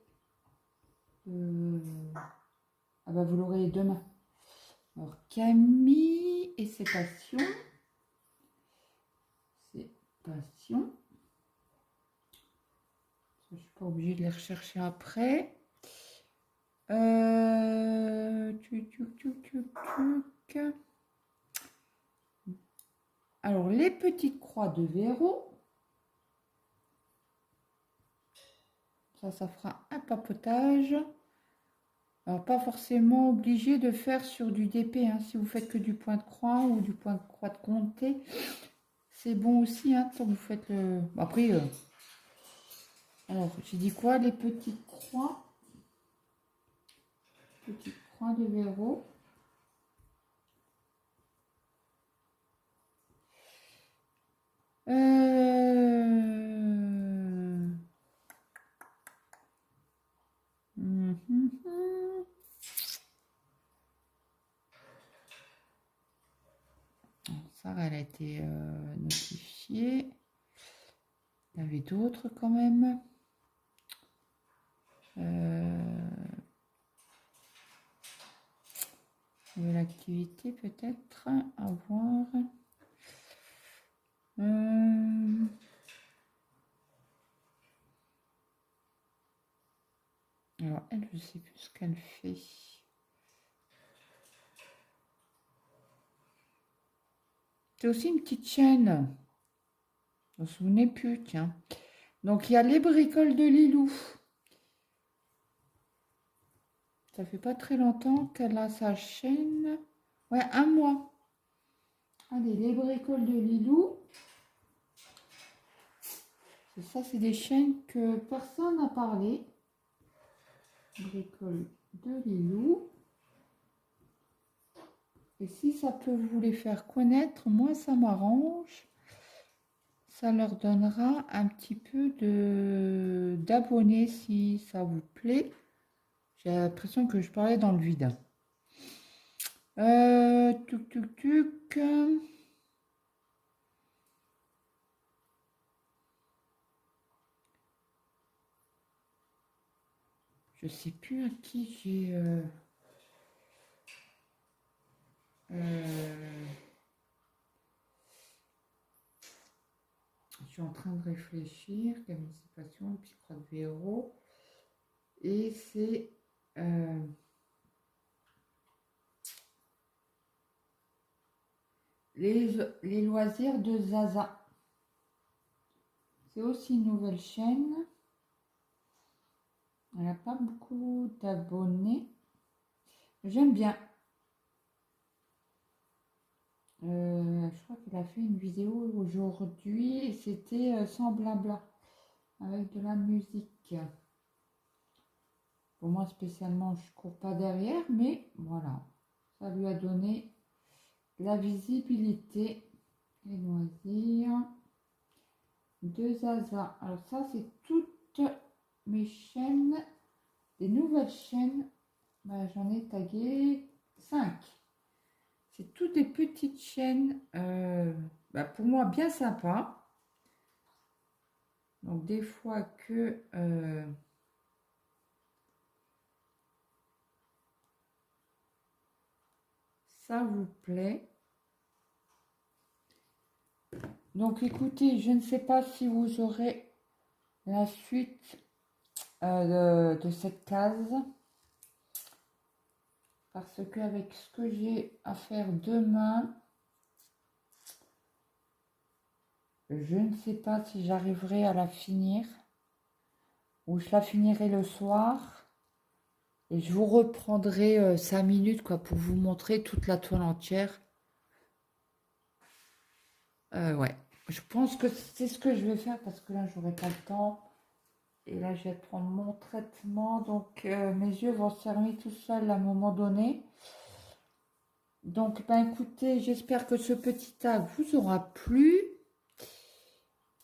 Ah bah vous l'aurez demain. Alors Camille et ses passions. Ses passions. Je ne suis pas obligée de les rechercher après. Alors les petites croix de Véro. Ça fera un papotage. Alors, pas forcément obligé de faire sur du DP. Hein. Si vous faites que du point de croix ou du point de croix de comté, c'est bon aussi. Hein, tant que vous faites le... Après, alors, j'ai dit quoi? Les petites croix. Petites croix de Véro. Ça, elle a été notifiée. Il y avait d'autres quand même. L'activité peut-être à voir. Alors, elle, je ne sais plus ce qu'elle fait. C'est aussi une petite chaîne. Je ne me souvenais plus, tiens. Donc, il y a les bricoles de Lilou. Ça fait pas très longtemps qu'elle a sa chaîne. Ouais, un mois. Allez, les bricoles de Lilou. Ça, c'est des chaînes que personne n'a parlé. Bricoles de Lilou. Et si ça peut vous les faire connaître, moi, ça m'arrange. Ça leur donnera un petit peu d'abonnés si ça vous plaît. J'ai l'impression que je parlais dans le vide. Tuc, tuc, tuc. Je sais plus à qui j'ai... je suis en train de réfléchir. Gamification, psychologue Véro. Et c'est... les loisirs de Zaza. C'est aussi une nouvelle chaîne. Elle n'a pas beaucoup d'abonnés. J'aime bien. Je crois qu'elle a fait une vidéo aujourd'hui et c'était sans blabla, avec de la musique. Pour moi spécialement, je cours pas derrière, mais voilà, ça lui a donné la visibilité. Les loisirs de Zaza. Alors ça, c'est toutes mes chaînes, des nouvelles chaînes. Ben, j'en ai tagué 5. C'est toutes des petites chaînes, pour moi bien sympa. Donc des fois que ça vous plaît. Donc écoutez, je ne sais pas si vous aurez la suite de cette case. Parce qu'avec ce que j'ai à faire demain, je ne sais pas si j'arriverai à la finir. Ou je la finirai le soir. Et je vous reprendrai 5 minutes quoi, pour vous montrer toute la toile entière. Ouais, je pense que c'est ce que je vais faire parce que là, j'aurai pas le temps. Et là, je vais prendre mon traitement. Donc, mes yeux vont se fermer tout seuls à un moment donné. Donc, écoutez, j'espère que ce petit tag vous aura plu.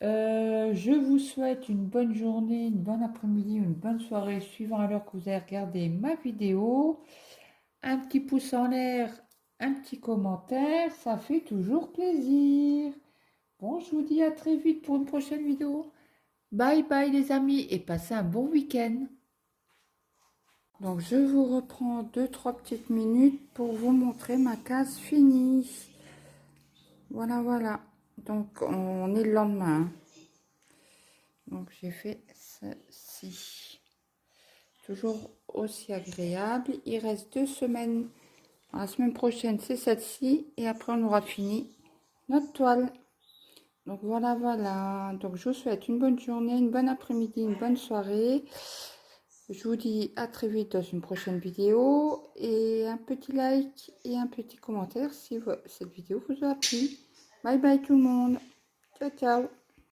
Je vous souhaite une bonne journée, une bonne après-midi, une bonne soirée, suivant à l'heure que vous avez regardé ma vidéo. Un petit pouce en l'air, un petit commentaire, ça fait toujours plaisir. Bon, je vous dis à très vite pour une prochaine vidéo. Bye bye les amis et passez un bon week-end. Donc je vous reprends 2-3 petites minutes pour vous montrer ma case finie. Voilà, voilà. Donc on est le lendemain. Donc j'ai fait ceci. Toujours aussi agréable. Il reste 2 semaines. La semaine prochaine c'est celle-ci. Et après on aura fini notre toile. Donc voilà, voilà. Donc je vous souhaite une bonne journée, une bonne après-midi, une bonne soirée. Je vous dis à très vite dans une prochaine vidéo. Et un petit like et un petit commentaire si cette vidéo vous a plu. Bye bye tout le monde. Ciao, ciao.